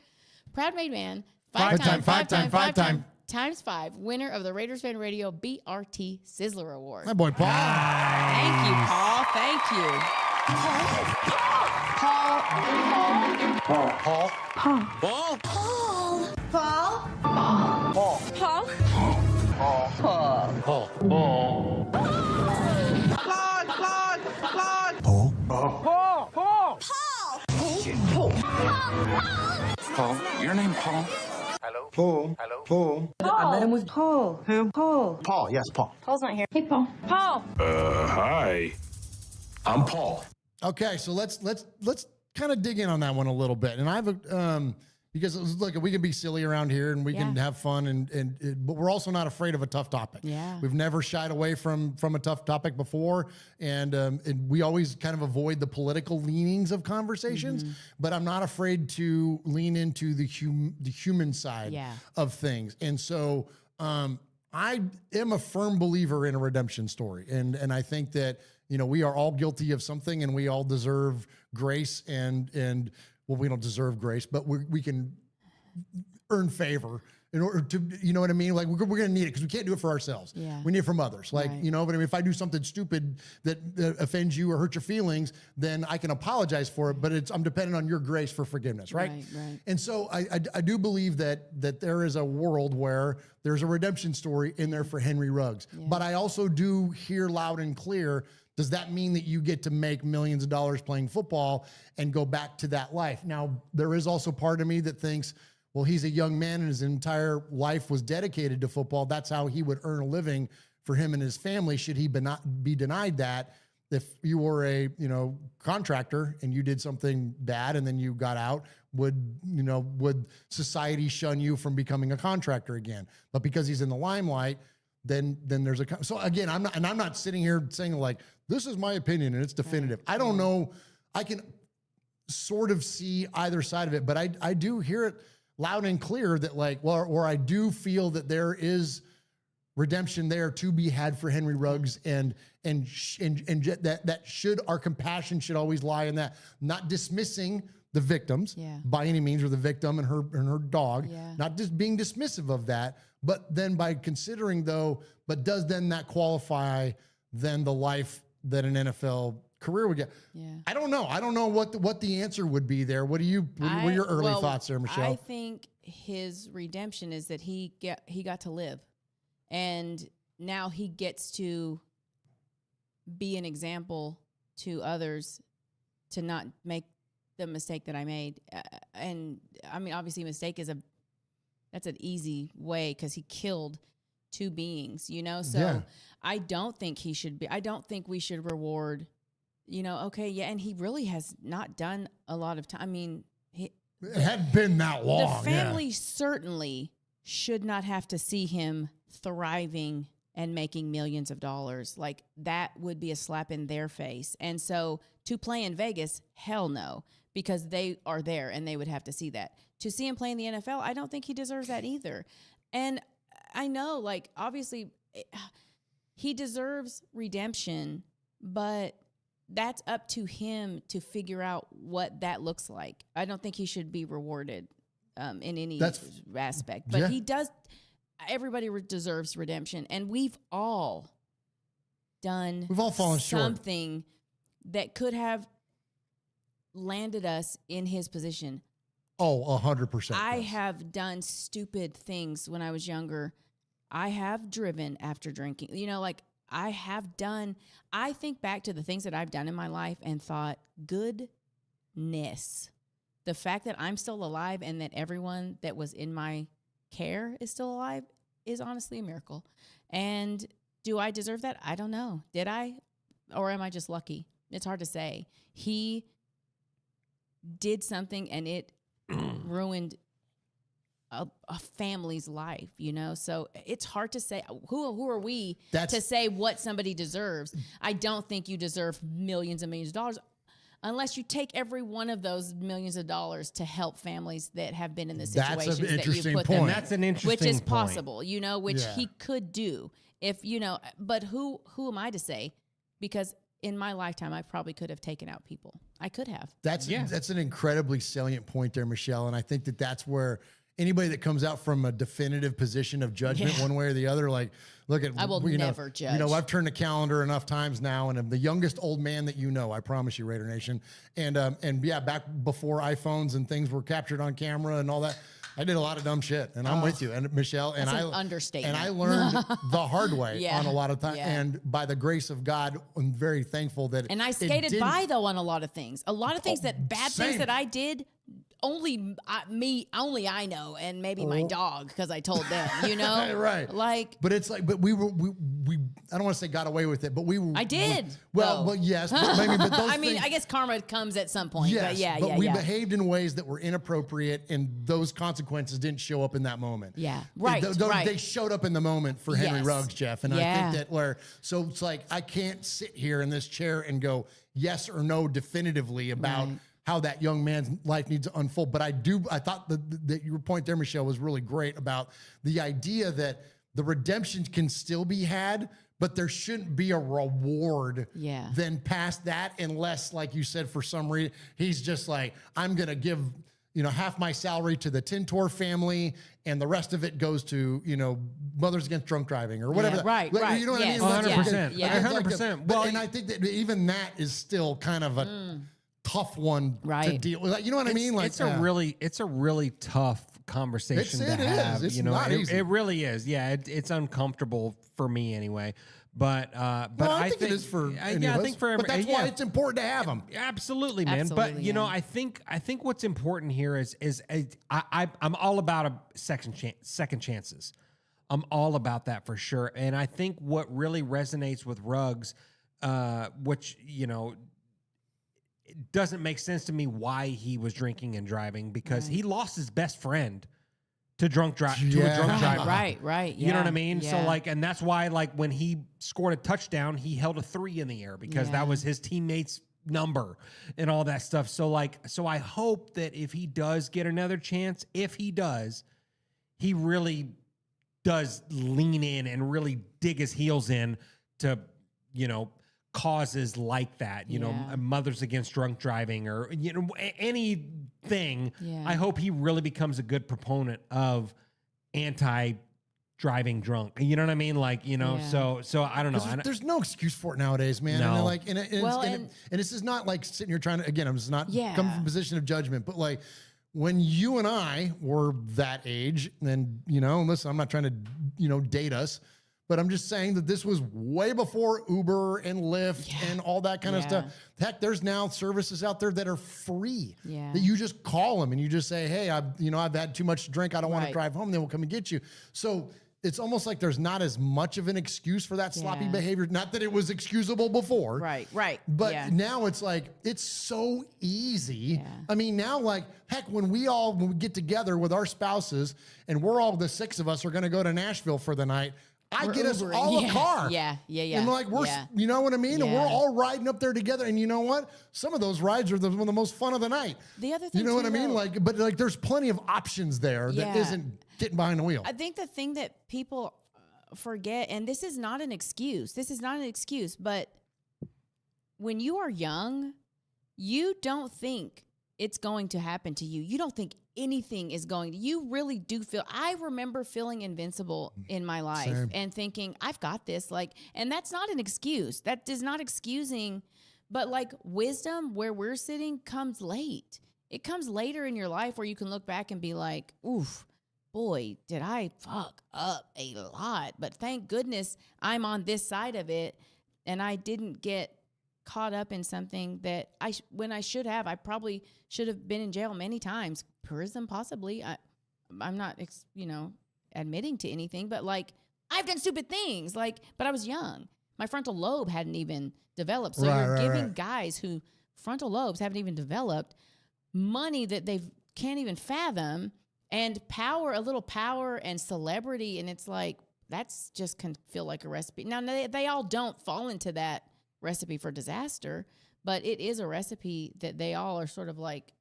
Proud made man. Five time. Times 5. Winner of the Raiders Fan Radio BRT Sizzler Award. My boy, Paul. Thank you, Paul. Thank you. Paul, your name Paul? Paul. I met him with Paul. Who? Paul. Paul, yes, Paul. Paul's not here. Hey, Paul. Paul. Hi. I'm Paul. Okay, so let's kind of dig in on that one a little bit. And I've because look, we can be silly around here and we can have fun but we're also not afraid of a tough topic. Yeah. We've never shied away from a tough topic before, and we always kind of avoid the political leanings of conversations. But I'm not afraid to lean into the human side of things. And so I am a firm believer in a redemption story, and I think that we are all guilty of something, and we all deserve grace and. Well, we don't deserve grace, but we can earn favor in order to, you know what I mean? Like we're going to need it because we can't do it for ourselves. Yeah. We need it from others. Like, but I mean, if I do something stupid that offends you or hurts your feelings, then I can apologize for it, but I'm dependent on your grace for forgiveness. Right. And so I do believe that there is a world where there's a redemption story in there for Henry Ruggs, but I also do hear loud and clear. Does that mean that you get to make millions of dollars playing football and go back to that life? Now, there is also part of me that thinks, well, he's a young man and his entire life was dedicated to football. That's how he would earn a living for him and his family. Should he be denied that? If you were a contractor and you did something bad and then you got out, would society shun you from becoming a contractor again? But because he's in the limelight, then there's so again, I'm not sitting here saying like, this is my opinion and it's definitive. I don't know. I can sort of see either side of it, but I do hear it loud and clear that like, or I do feel that there is redemption there to be had for Henry Ruggs, and that should, our compassion should always lie in that, not dismissing the victims by any means, or the victim and her dog, not just being dismissive of that, but then by considering though, but does then that qualify then the life that an NFL career would get? I don't know. I don't know what the answer would be there. What were your early thoughts there, Michelle? I think his redemption is that he got to live, and now he gets to be an example to others to not make the mistake that I made. And I mean, obviously mistake that's an easy way, because he killed two beings, you know? So I don't think I don't think we should reward, you know, okay, yeah, and he really has not done a lot of time. I mean, it hadn't been that long. The family certainly should not have to see him thriving and making millions of dollars. Like, that would be a slap in their face. And so to play in Vegas, hell no, because they are there and they would have to see that. To see him play in the NFL, I don't think he deserves that either. And I know, like, obviously he deserves redemption, but that's up to him to figure out what that looks like. I don't think he should be rewarded in any aspect, but he does. Everybody deserves redemption, and we've all fallen something that could have landed us in his position. Oh, 100%. I have done stupid things when I was younger. I have driven after drinking. You know, like, I think back to the things that I've done in my life and thought, goodness, the fact that I'm still alive and that everyone that was in my care is still alive is honestly a miracle. And do I deserve that? I don't know. Did I? Or am I just lucky? It's hard to say. He did something and it ruined a family's life, you know? So it's hard to say. Who are we to say what somebody deserves? I don't think you deserve millions and millions of dollars unless you take every one of those millions of dollars to help families that have been in the situations that you put them in. That's an interesting which is point. possible, you know, which he could do if, you know, but who am I to say? Because in my lifetime, I probably could have taken out people. I could have. That's an incredibly salient point there, Michelle. And I think that's where anybody that comes out from a definitive position of judgment one way or the other, like, look at, I will never judge. You know, I've turned the calendar enough times now, and I'm the youngest old man that you know, I promise you, Raider Nation. And yeah, back before iPhones and things were captured on camera and all that, I did a lot of dumb shit, and I'm with you, and Michelle, and That's an understatement. And I learned the hard way on a lot of time, and by the grace of God, I'm very thankful that. And I skated by though on a lot of things. A lot of things things that I did. Only I know, and maybe my dog, because I told them, you know, right? Like, but it's like, but we I don't want to say got away with it, but we were. I did. Well, yes, but maybe, but those I mean, things, I guess karma comes at some point. yes, but we behaved in ways that were inappropriate, and those consequences didn't show up in that moment. Yeah, right. They showed up in the moment for Henry Ruggs, Jeff, and I think that so it's like I can't sit here in this chair and go yes or no definitively about. Right. How that young man's life needs to unfold. But I thought that your point there, Michelle, was really great about the idea that the redemption can still be had, but there shouldn't be a reward then past that, unless, like you said, for some reason, he's just like, I'm going to give, you know, half my salary to the Tintor family and the rest of it goes to, you know, Mothers Against Drunk Driving or whatever. Right. You know what I mean? 100%. Like 100%. Well, and I think that even that is still kind of a tough one to deal with. You know what I mean? Like, it's a really tough conversation to have. It's you know, not easy. It really is. Yeah, it's uncomfortable for me anyway. But I think it is for any of I us. think for everybody. But that's why it's important to have them. Absolutely, man. Absolutely, but you know, I think what's important here is I'm all about second chances. I'm all about that for sure. And I think what really resonates with Ruggs, which, you know, it doesn't make sense to me why he was drinking and driving, because he lost his best friend to a drunk driver. Right. You know what I mean? Yeah. So like, and that's why, like, when he scored a touchdown, he held a 3 in the air because that was his teammate's number and all that stuff. So like, so I hope that if he does get another chance, if he does, he really does lean in and really dig his heels in to, causes like that, Mothers Against Drunk Driving or, anything. Yeah. I hope he really becomes a good proponent of anti-driving drunk. You know what I mean? Like, so I don't know. There's no excuse for it nowadays, man. No. And this is not like sitting here trying to, again, I'm just not coming from a position of judgment, but like when you and I were that age, and, listen, I'm not trying to, date us, but I'm just saying that this was way before Uber and Lyft and all that kind of stuff. Heck, there's now services out there that are free. Yeah. That you just call them and you just say, hey, I've had too much to drink. I don't want to drive home. They will come and get you. So it's almost like there's not as much of an excuse for that sloppy behavior. Not that it was excusable before. Right. But now it's like, it's so easy. I mean, now, like, heck, when we get together with our spouses and we're all, the 6 of us are going to go to Nashville for the night, I get us all a car. Yeah. And like, you know what I mean? And we're all riding up there together. And you know what? Some of those rides are some of the most fun of the night. The other thing, you know what I mean? though, like, but like, there's plenty of options there that isn't getting behind the wheel. I think the thing that people forget, and this is not an excuse, but when you are young, you don't think it's going to happen to you. You don't think anything is going to, you really do feel, I remember feeling invincible in my life and thinking, I've got this. Like, and that's not an excuse. That is not excusing, but like wisdom where we're sitting comes late. It comes later in your life where you can look back and be like, oof, boy, did I fuck up a lot. But thank goodness I'm on this side of it and I didn't get caught up in something that when I should have, I probably should have been in jail many times, prison possibly. I'm not, admitting to anything, but like I've done stupid things, like, but I was young. My frontal lobe hadn't even developed. So you're giving guys who frontal lobes haven't even developed money that they can't even fathom and power, a little power and celebrity. And it's like, that's just can feel like a recipe. Now they all don't fall into that recipe for disaster, but it is a recipe that they all are sort of like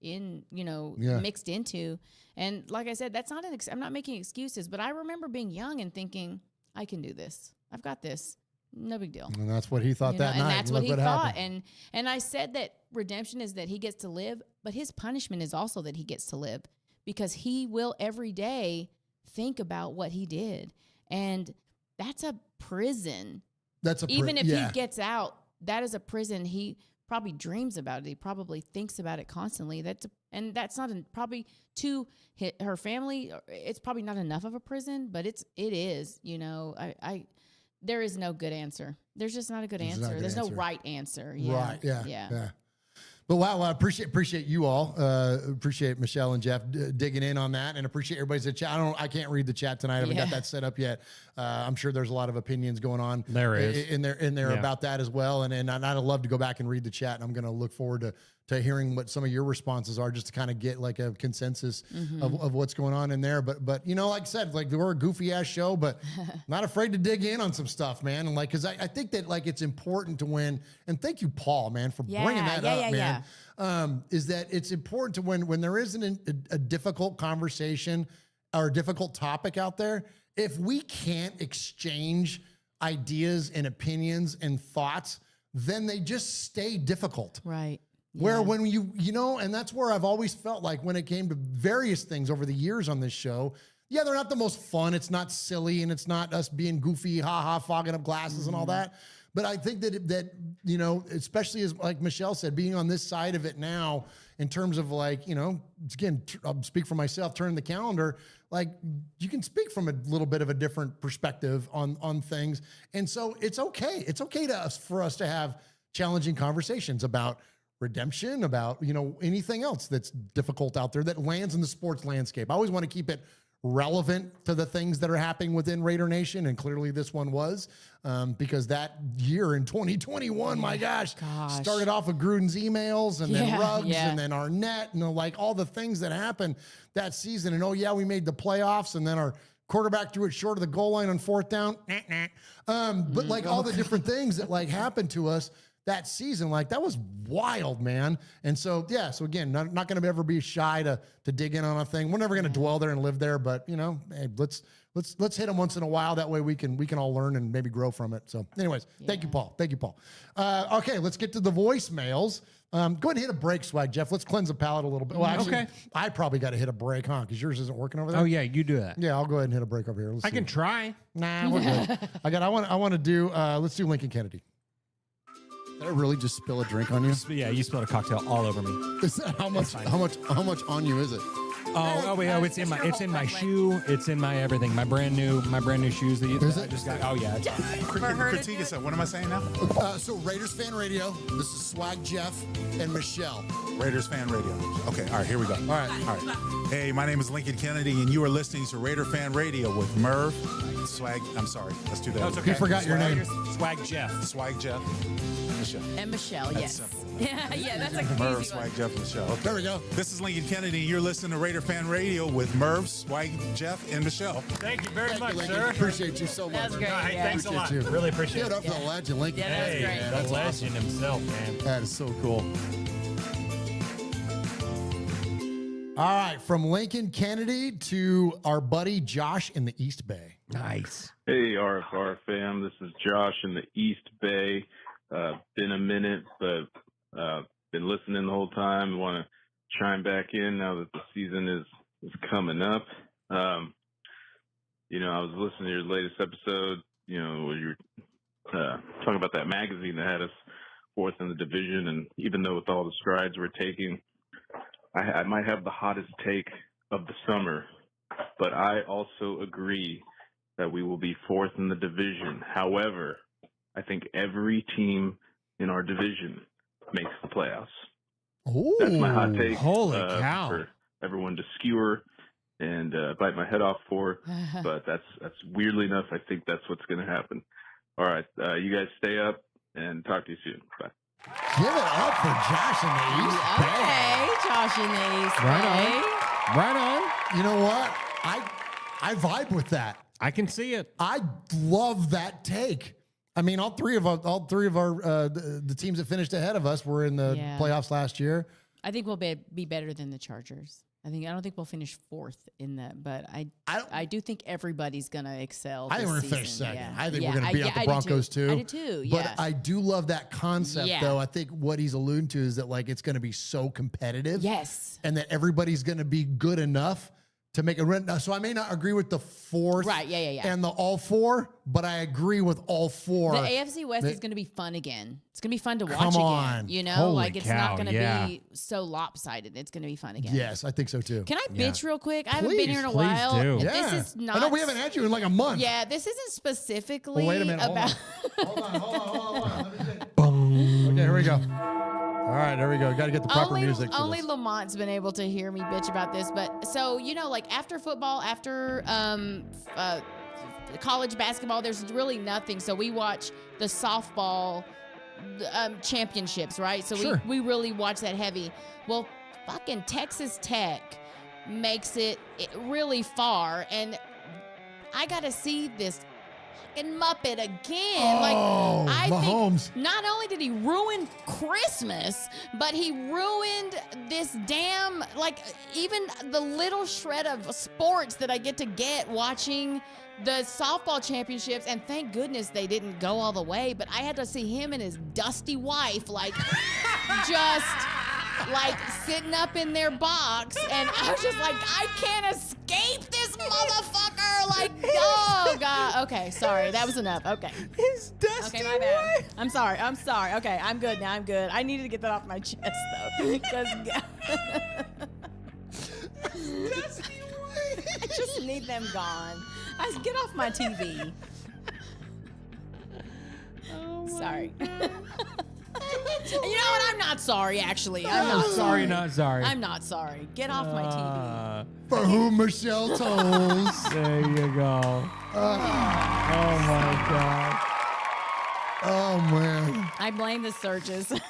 mixed into. And like I said, that's not I'm not making excuses, but I remember being young and thinking, I can do this. I've got this. No big deal. And that's what he thought that night. And that's what he thought. Happened. And I said that redemption is that he gets to live, but his punishment is also that he gets to live because he will every day think about what he did. And that's a prison. Even if he gets out, that is a prison. He probably dreams about it. He probably thinks about it constantly. That's not probably to her family. It's probably not enough of a prison, but it is. There is no good answer. There's just not a good answer. There's no right answer. Yeah. Right. Yeah. But wow, I appreciate you all. Appreciate Michelle and Jeff digging in on that, and appreciate everybody's in chat. I can't read the chat tonight. I haven't got that set up yet. I'm sure there's a lot of opinions going on. There is in there about that as well. And I'd love to go back and read the chat. And I'm going to look forward to hearing what some of your responses are, just to kind of get like a consensus of what's going on in there. But like I said, like we're a goofy ass show, but not afraid to dig in on some stuff, man. And like, cause I think that like it's important to win. And thank you, Paul, man, for bringing that up, man. Is that it's important to when there isn't a difficult conversation or a difficult topic out there, if we can't exchange ideas and opinions and thoughts, then they just stay difficult. Right. Where when and that's where I've always felt like when it came to various things over the years on this show, they're not the most fun. It's not silly and it's not us being goofy, fogging up glasses and all that. But I think that especially as like Michelle said, being on this side of it now in terms of like, again, I'll speak for myself, turn the calendar, like you can speak from a little bit of a different perspective on things. And so it's okay. It's okay for us to have challenging conversations about redemption, about, anything else that's difficult out there that lands in the sports landscape. I always want to keep it relevant to the things that are happening within Raider Nation. And clearly this one was, because that year in 2021, my gosh, started off with Gruden's emails and then Ruggs and then Arnett and like all the things that happened that season. And we made the playoffs and then our quarterback threw it short of the goal line on 4th down. But like all the different things that like happened to us that season, like that was wild, man. And so, yeah, so again, not going to ever be shy to dig in on a thing. We're never going to dwell there and live there, but you know, hey, let's hit them once in a while. That way we can all learn and maybe grow from it. So anyways, thank you, Paul. Thank you, Paul. Okay, let's get to the voicemails. Go ahead and hit a break, Swag Jeff. Let's cleanse the palate a little bit. Well, actually, Okay. I probably got to hit a break, huh? Because yours isn't working over there. Oh yeah, you do that. Yeah, I'll go ahead and hit a break over here. I can try. Nah, we're good. I want to do. Let's do Lincoln Kennedy. Did I really just spill a drink on you? Yeah, you spilled a cocktail all over me. Is that how much on you is it? It's in my shoe. It's in my everything. My brand new shoes that I just got. Oh yeah. It's Critique is what am I saying now? So Raiders Fan Radio. This is Swag Jeff and Michelle. Raiders Fan Radio. Okay, all right, here we go. All right. Hey, my name is Lincoln Kennedy, and you are listening to Raider Fan Radio with Murf, Swag. I'm sorry, let's do that. No, it's okay. You forgot your name. Swag Jeff. Swag Jeff. Michelle. And Michelle, That's yes. simple. Yeah, that's like Murf, easy one. Swag Jeff, Michelle. Okay. There we go. This is Lincoln Kennedy, and you're listening to Raider Fan Radio with Murf, Swag Jeff, and Michelle. Thank you very much, Lincoln. sir. Appreciate you so much. That was great. Hey, Yeah. thanks a lot. Appreciate you. Really appreciate Give it. it up for the legend, Lincoln. Yeah, that was great. The That's legend himself, man. That is so cool. All right, from Lincoln Kennedy to our buddy Josh in the East Bay. Nice. Hey, RFR fam. This is Josh in the East Bay. Been a minute, but been listening the whole time. Want to chime back in now that the season is coming up. You know, I was listening to your latest episode, you know, where you were talking about that magazine that had us fourth in the division. And even though with all the strides we're taking, I might have the hottest take of the summer, but I also agree that we will be fourth in the division. However, I think every team in our division makes the playoffs. Ooh, that's my hot take. Holy cow. For everyone to skewer and bite my head off for, but that's weirdly enough, I think that's what's going to happen. All right, you guys stay up and talk to you soon. Bye. Give it up for Josh in the East Bay. Okay, Josh in the East Right Bay. on. Right on. You know what? I vibe with that. I can see it. I love that take. I mean, all three of our the teams that finished ahead of us were in the Yeah. playoffs last year. I think we'll be better than the Chargers. I don't think we'll finish fourth in that, but I do think everybody's gonna excel. I think we're this gonna finish season. second. Yeah. I think Yeah, we're gonna beat out the I do Broncos too. I do too. But Yeah. I do love that concept, Yeah. though. I think what he's alluding to is that like it's gonna be so competitive. Yes. And that everybody's gonna be good enough to make a run. So I may not agree with the fourth, Right, yeah. and the all four, but I agree with all four. The AFC West is going to be fun again. It's going to be fun to watch Come again. on. You know, Holy like it's cow, not going to yeah. be so lopsided. It's going to be fun again. Yes, I think so too. Can I bitch real quick? I haven't been here in a Please while. do. And Yeah. This is not. I know we haven't had you in like a month. Yeah, this isn't specifically Well, wait a minute. Hold about. Hold on. Let me see. Okay, here we go. All right, there we go. Got to get the proper music. For Only this. Lamont's been able to hear me bitch about this, but so you know, like after football, after college basketball, there's really nothing. So we watch the softball championships, right? So Sure. we really watch that heavy. Well, fucking Texas Tech makes it really far, and I got to see this fucking Muppet again. Oh, I Mahomes. think not only did he ruin Christmas, but he ruined this damn, like, even the little shred of sports that I get watching the softball championships, and thank goodness they didn't go all the way, but I had to see him and his dusty wife, like, just, like, sitting up in their box, and I was just like, I can't escape this motherfucker, like, oh, God. Okay, sorry, that was enough. Okay. His dusty Okay, my bad. I'm sorry. Okay, I'm good now. I'm good. I needed to get that off my chest, though, because I just need them gone. Get off my TV. Sorry. You know what? I'm not sorry, actually. I'm not sorry. Not sorry. I'm not sorry. Get off my TV. For whom Michelle tolls. There you go. Oh my God. Oh man. I blame the surges. That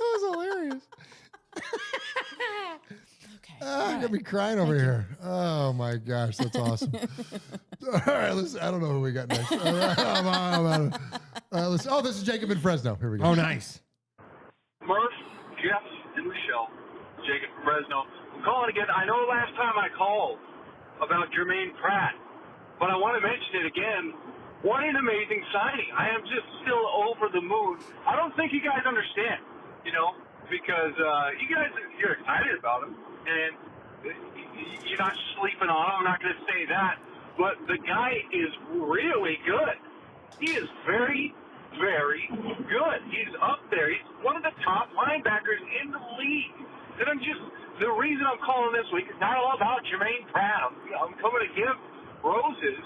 was hilarious. I'm gonna be crying over here. Oh my gosh, that's awesome. All right, listen. I don't know who we got next. This is Jacob in Fresno. Here we go. Oh, nice. Murf, Jeff, and Michelle. Jacob from Fresno. I'm calling again. I know last time I called about Jermaine Pratt, but I want to mention it again. What an amazing signing. I am just still over the moon. I don't think you guys understand, because you're excited about him, and you're not sleeping on him. I'm not going to say that, but the guy is really good. He is very, very good. He's up there. He's one of the top linebackers in the league. And the reason I'm calling this week is not all about Jermaine Pratt. I'm coming to give roses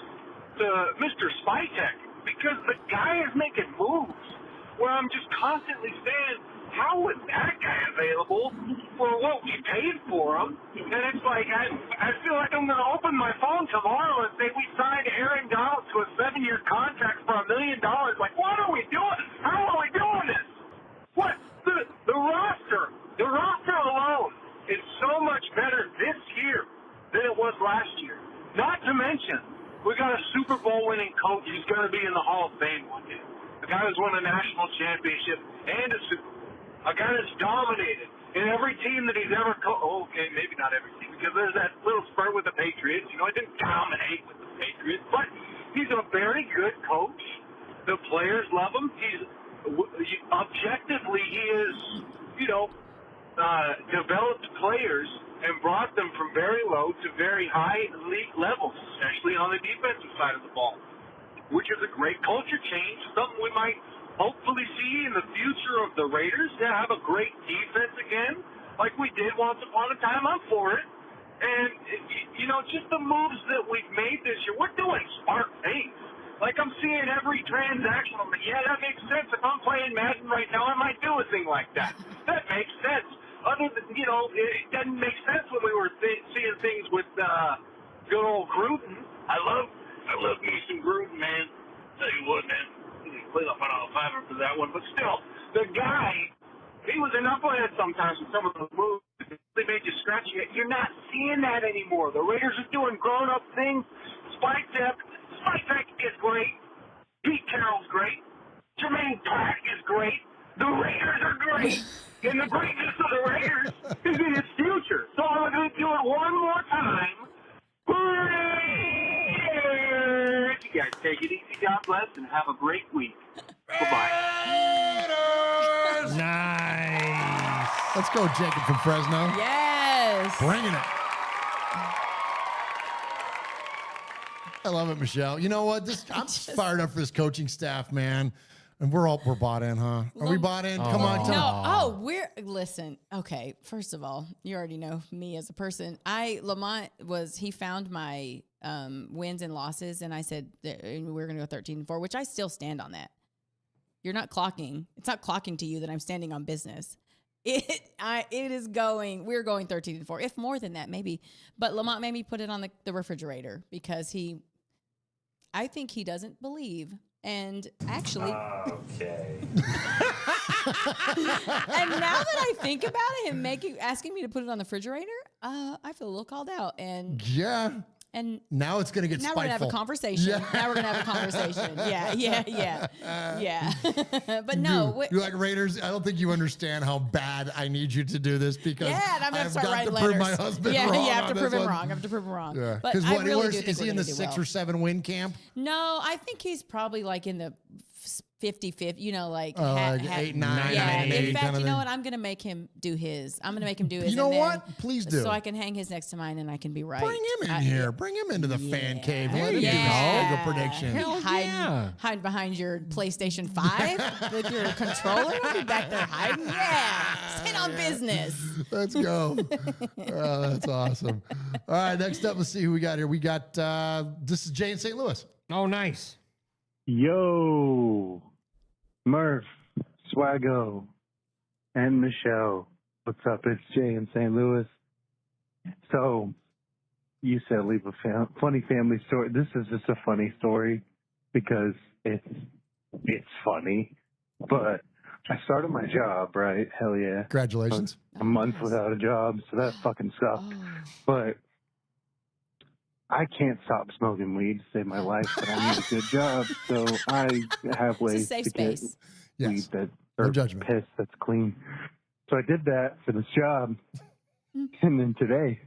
to Mr. Spytek because the guy is making moves where I'm just constantly saying, how was that guy available for what we paid for him? And it's like, I feel like I'm going to open my phone tomorrow and say we signed Aaron Donald to a 7-year contract for $1 million. Like, what are we doing? How are we doing this? What? The roster alone is so much better this year than it was last year. Not to mention, we got a Super Bowl winning coach who's going to be in the Hall of Fame one day. A guy who's won a national championship and a Super Bowl. A guy that's dominated in every team that he's ever okay, maybe not every team, because there's that little spurt with the Patriots. He didn't dominate with the Patriots, but he's a very good coach. The players love him. Objectively, he is, developed players and brought them from very low to very high elite levels, especially on the defensive side of the ball, which is a great culture change, something we might hopefully see in the future of the Raiders to have a great defense again, like we did once upon a time. I'm for it. And, just the moves that we've made this year, we're doing smart things. Like I'm seeing every transaction. I'm like, yeah, that makes sense. If I'm playing Madden right now, I might do a thing like that. That makes sense. Other than, it doesn't make sense when we were seeing things with good old Gruden. I love me some Gruden, man. Tell you what, man. Play up on all fiver for that one, but still, the guy, he was a knucklehead sometimes with some of the moves. They made you scratch your head. You're not seeing that anymore. The Raiders are doing grown-up things. Spytek is great. Pete Carroll's great. Jermaine Pratt is great. The Raiders are great. And the greatness of the Raiders is in its future. So I'm going to do it one more time. You guys take it easy. God bless, and have a great week. Bye-bye. Nice. Let's go, Jacob from Fresno. Yes. Bringing it. I love it, Michelle. You know what? I'm fired up for this coaching staff, man. And we're bought in, huh? Are we bought in? Come on, tell me. Listen, okay, first of all, you already know me as a person. Lamont he found my wins and losses, and I said that we're going to go 13-4, which I still stand on that. You're not clocking. It's not clocking to you that I'm standing on business. We're going 13-4, if more than that, maybe. But Lamont made me put it on the refrigerator because I think he doesn't believe. And actually, okay. And now that I think about it, him asking me to put it on the refrigerator, I feel a little called out. And yeah. And now it's going to get now spiteful. We're going to have a conversation. Yeah. Now we're going to have a conversation. Yeah. But no. You're like, Raiders, I don't think you understand how bad I need you to do this because I've got to prove my husband wrong. Yeah, I have to prove him one. wrong. I have to prove him wrong. Yeah. But I really do think is he in the 6 or 7 win camp? No, I think he's probably like in the 50-50, 8, 9, yeah. 9, and 8. In fact, you know what? I'm going to make him do his. I'm going to make him do his. You know what? Please do. So I can hang his next to mine and I can be right. Bring him in here. Bring him into the fan cave. Let him do his prediction. Hide behind your PlayStation 5 with your controller. I'll be back there hiding. Yeah. Stand on business. Let's go. That's awesome. All right. Next up, let's see who we got here. We got, this is Jay in St. Louis. Oh, nice. Yo, Murf, Swaggo, and Michelle. What's up? It's Jay in St. Louis. So, you said leave a funny family story. This is just a funny story because it's funny. But I started my job, right? Hell yeah. Congratulations. A month without a job, so that fucking sucked. But I can't stop smoking weed to save my life, but I need a good job, so I have ways safe to get space. weed that No or judgment. piss that's clean. So I did that for this job, and then today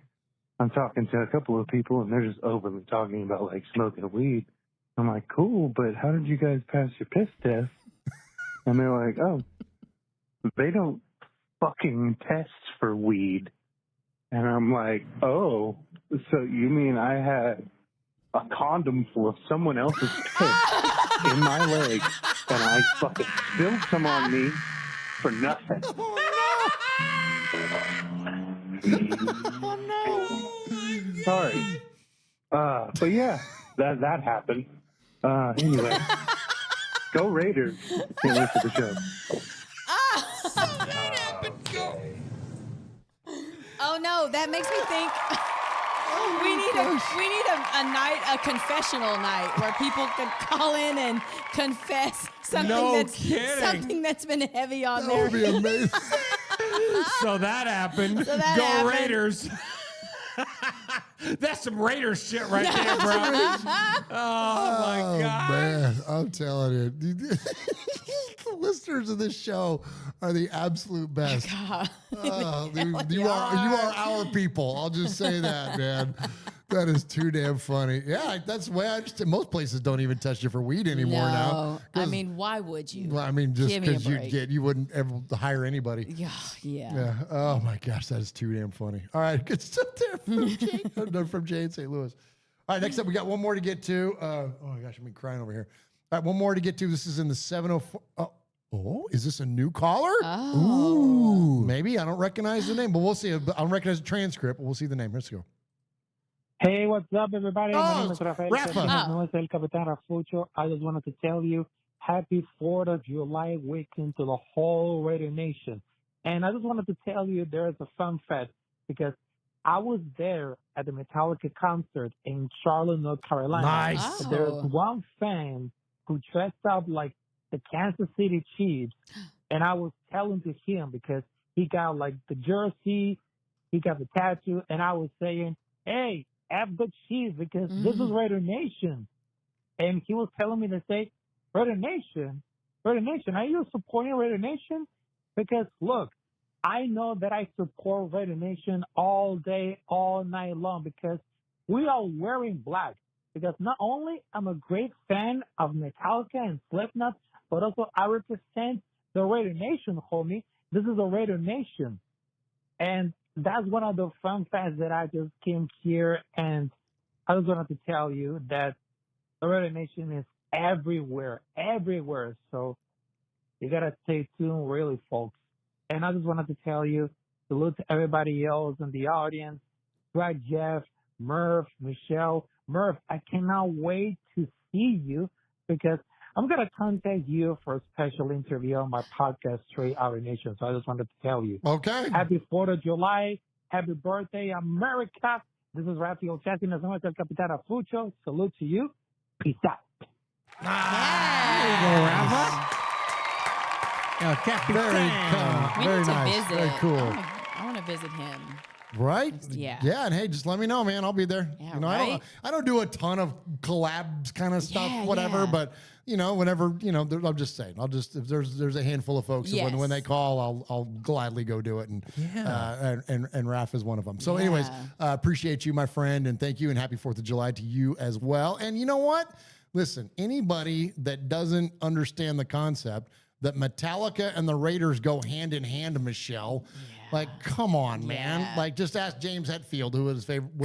I'm talking to a couple of people, and they're just openly talking about like smoking weed. I'm like, cool, but how did you guys pass your piss test? And they're like, oh, they don't fucking test for weed. And I'm like, oh, so you mean I had a condom full of someone else's piss in my leg, and I fucking spilled some on me for nothing? Sorry. But yeah, that happened. Anyway, go Raiders. Can't wait for the show. Oh no, that makes me think we need a night, a confessional night where people can call in and confess something that's been heavy on That their would be amazing. So that happened. So that Go happened. Raiders. That's some Raiders shit right there, bro. Oh my God. Man, I'm telling you. The listeners of this show are the absolute best. Oh, dude, you are our people. I'll just say that, man. That is too damn funny. Yeah, that's the way I understand. Most places don't even test you for weed anymore now. I mean, why would you? Well, I mean, just Give me a because break. you wouldn't ever hire anybody. Yeah. Oh my gosh, that is too damn funny. All right, good stuff there from Jay in St. Louis. All right, next up, we got one more to get to. Oh my gosh, I'm crying over here. All right, one more to get to. This is in the 704. Oh, is this a new caller? Oh. Ooh, maybe. I don't recognize the name, but we'll see. I don't recognize the transcript, but we'll see the name. Let's go. Hey, what's up, everybody? My name is Rafael. Rafa. No es el Capitán Rafucho. I just wanted to tell you, happy 4th of July weekend to the whole Raider Nation. And I just wanted to tell you there is a fun fact because I was there at the Metallica concert in Charlotte, North Carolina. Nice. Oh. There's one fan who dressed up like the Kansas City Chiefs, and I was telling to him because he got like the jersey, he got the tattoo, and I was saying, hey, F the Chiefs because this is Raider Nation. And he was telling me to say, Raider Nation, are you supporting Raider Nation? Because look, I know that I support Raider Nation all day, all night long because we are wearing black. Because not only I'm a great fan of Metallica and Slipknot, but also I represent the Raider Nation, homie. This is a Raider Nation. And that's one of the fun facts that I just came here, and I just wanted to tell you that the Raider Nation is everywhere. So you gotta stay tuned, really, folks. And I just wanted to tell you, salute to everybody else in the audience, Greg, Jeff, Murf, Michelle. Murf, I cannot wait to see you because I'm going to contact you for a special interview on my podcast, Straight Outer Nation. So I just wanted to tell you. Okay. Happy 4th of July. Happy birthday, America. This is Rafael Chassis. Nos vemos el Capitán Rafucho. Salute to you. Peace out. There you go, Rafa. We very need to nice. visit. Very cool. I want to visit him. Right? Yeah. Yeah, and hey, just let me know, man. I'll be there. Yeah, you know, right? I don't do a ton of collabs kind of stuff, Yeah, whatever, yeah. But whenever, I'm just saying. If there's a handful of folks that when they call, I'll gladly go do it. And and Raph is one of them. So anyways, appreciate you, my friend, and thank you, and happy 4th of July to you as well. And you know what? Listen, anybody that doesn't understand the concept that Metallica and the Raiders go hand in hand, Michelle. Like, come on, man. Like, just ask James Hetfield what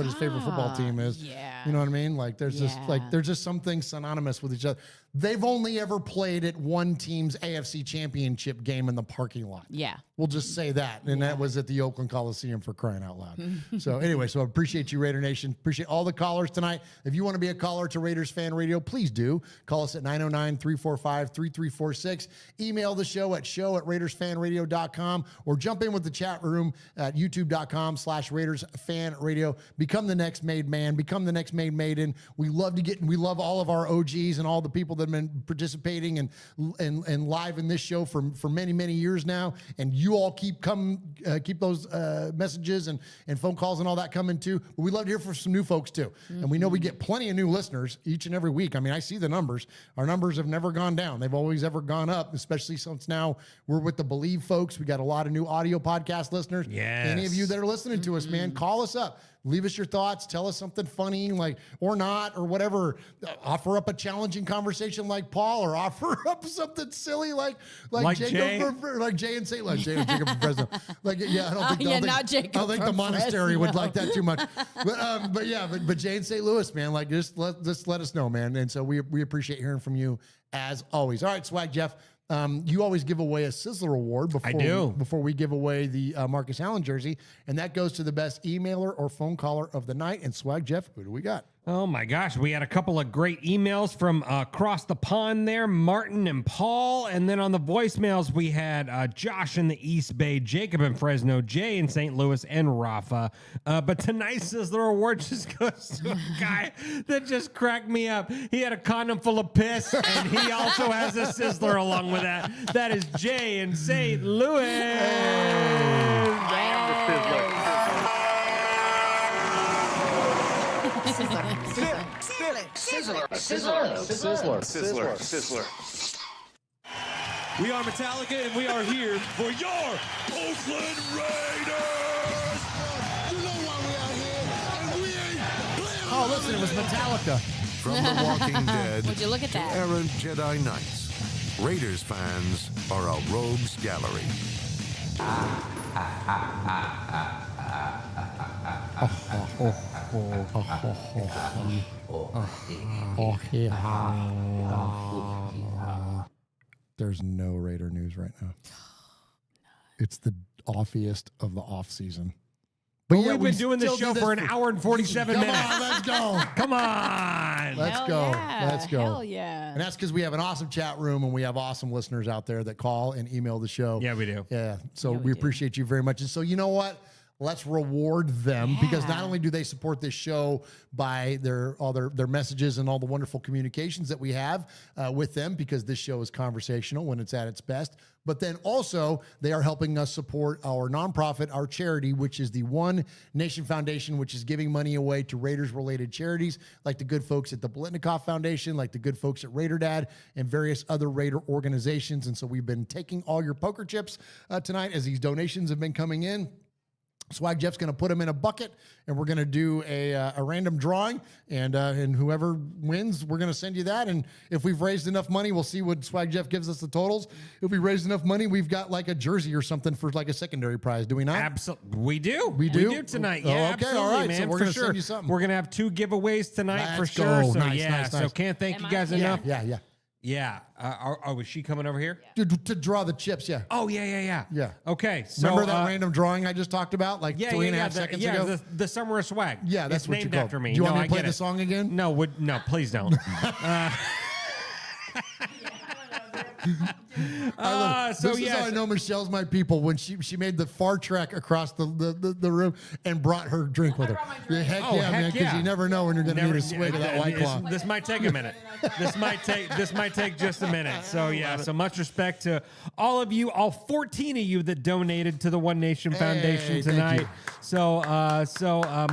his favorite football team is. Yeah. You know what I mean? Like, there's just some things synonymous with each other. They've only ever played at one team's AFC Championship game in the parking lot. Yeah. We'll just say that. And that was at the Oakland Coliseum, for crying out loud. So anyway, I appreciate you, Raider Nation. Appreciate all the callers tonight. If you want to be a caller to Raiders Fan Radio, please do. Call us at 909-345-3346. Email the show at raidersfanradio.com or jump in with the chat chat room at youtube.com/Raiders Fan Radio. Become the next made man. Become the next made maiden. We love all of our OGs and all the people that have been participating and live in this show for many, many years now. And you all keep those messages and phone calls and all that coming too. But we love to hear from some new folks too. And we know we get plenty of new listeners each and every week. I mean, I see the numbers. Our numbers have never gone down. They've always ever gone up, especially since now we're with the Believe folks. We got a lot of new audio podcast listeners. Yes. Any of you that are listening to us, man, call us up. Leave us your thoughts. Tell us something funny, or not, or whatever. Offer up a challenging conversation like Paul, or offer up something silly like Jacob, Jay. like Jay and St. Jay and Jacob from Fresno. I don't think not Jacob. I don't think the from monastery would Fresno. like that too much. But Jay and St. Louis, man, just let us know, man. And so we appreciate hearing from you as always. All right, Swag Jeff. You always give away a Sizzler Award before we give away the Marcus Allen jersey, and that goes to the best emailer or phone caller of the night. And Swag Jeff, who do we got? Oh my gosh, we had a couple of great emails from across the pond there, Martin and Paul, and then on the voicemails we had Josh in the East Bay, Jacob in Fresno, Jay in St. Louis, and Rafa. But tonight's Sizzler Award just goes to a guy that just cracked me up. He had a condom full of piss, and he also has a Sizzler along with that. That is Jay in St. Louis. I am the Sizzler. Sizzler. We are Metallica, and we are here for your Oakland Raiders. You know why we out here, and we ain't playing. Oh, listen, it was Metallica. From The Walking Dead Would you look at to that? errant Jedi Knights, Raiders fans are a rogues gallery. There's no Raider news right now. It's the offiest of the off season. But yeah, we've been doing this still show do for an hour and 47 minutes. Come on, let's go. Come on. Let's Hell go. yeah. Let's go. Hell yeah. And that's because we have an awesome chat room and we have awesome listeners out there that call and email the show. Yeah, we do. Yeah. So we appreciate you very much. And so you know what? Let's reward them because not only do they support this show by their messages and all the wonderful communications that we have with them, because this show is conversational when it's at its best, but then also they are helping us support our nonprofit, our charity, which is the One Nation Foundation, which is giving money away to Raiders-related charities like the good folks at the Bolitnikoff Foundation, like the good folks at Raider Dad, and various other Raider organizations. And so we've been taking all your poker chips tonight as these donations have been coming in. Swag Jeff's going to put them in a bucket, and we're going to do a random drawing, and whoever wins, we're going to send you that. And if we've raised enough money, we'll see what Swag Jeff gives us the totals. If we raised enough money, we've got like a jersey or something for like a secondary prize. Do we not? Absolutely, we do. We do? We do tonight. Oh, Yeah, okay, absolutely, all right. man. So we're for gonna sure. send you something. We're gonna have 2 giveaways tonight Let's for sure. go. So Nice. so can't thank you guys enough. Yeah. Yeah. Was she coming over here? To draw the chips, yeah. Oh, yeah. Yeah. Okay. So, Remember that random drawing I just talked about like 3.5 seconds ago? The Summer of Swag. Yeah, that's it's what named you call after it. me. Do you want me I to play get the it. song again? No, please don't. This is how I know Michelle's my people, when she made the far trek across the room and brought her drink with her. Heck yeah, man, because you never know when you're going to need a swig of that White Claw. This might take a minute. This might take just a minute. So yeah, so much respect to all of you, all 14 of you that donated to the One Nation Foundation tonight. So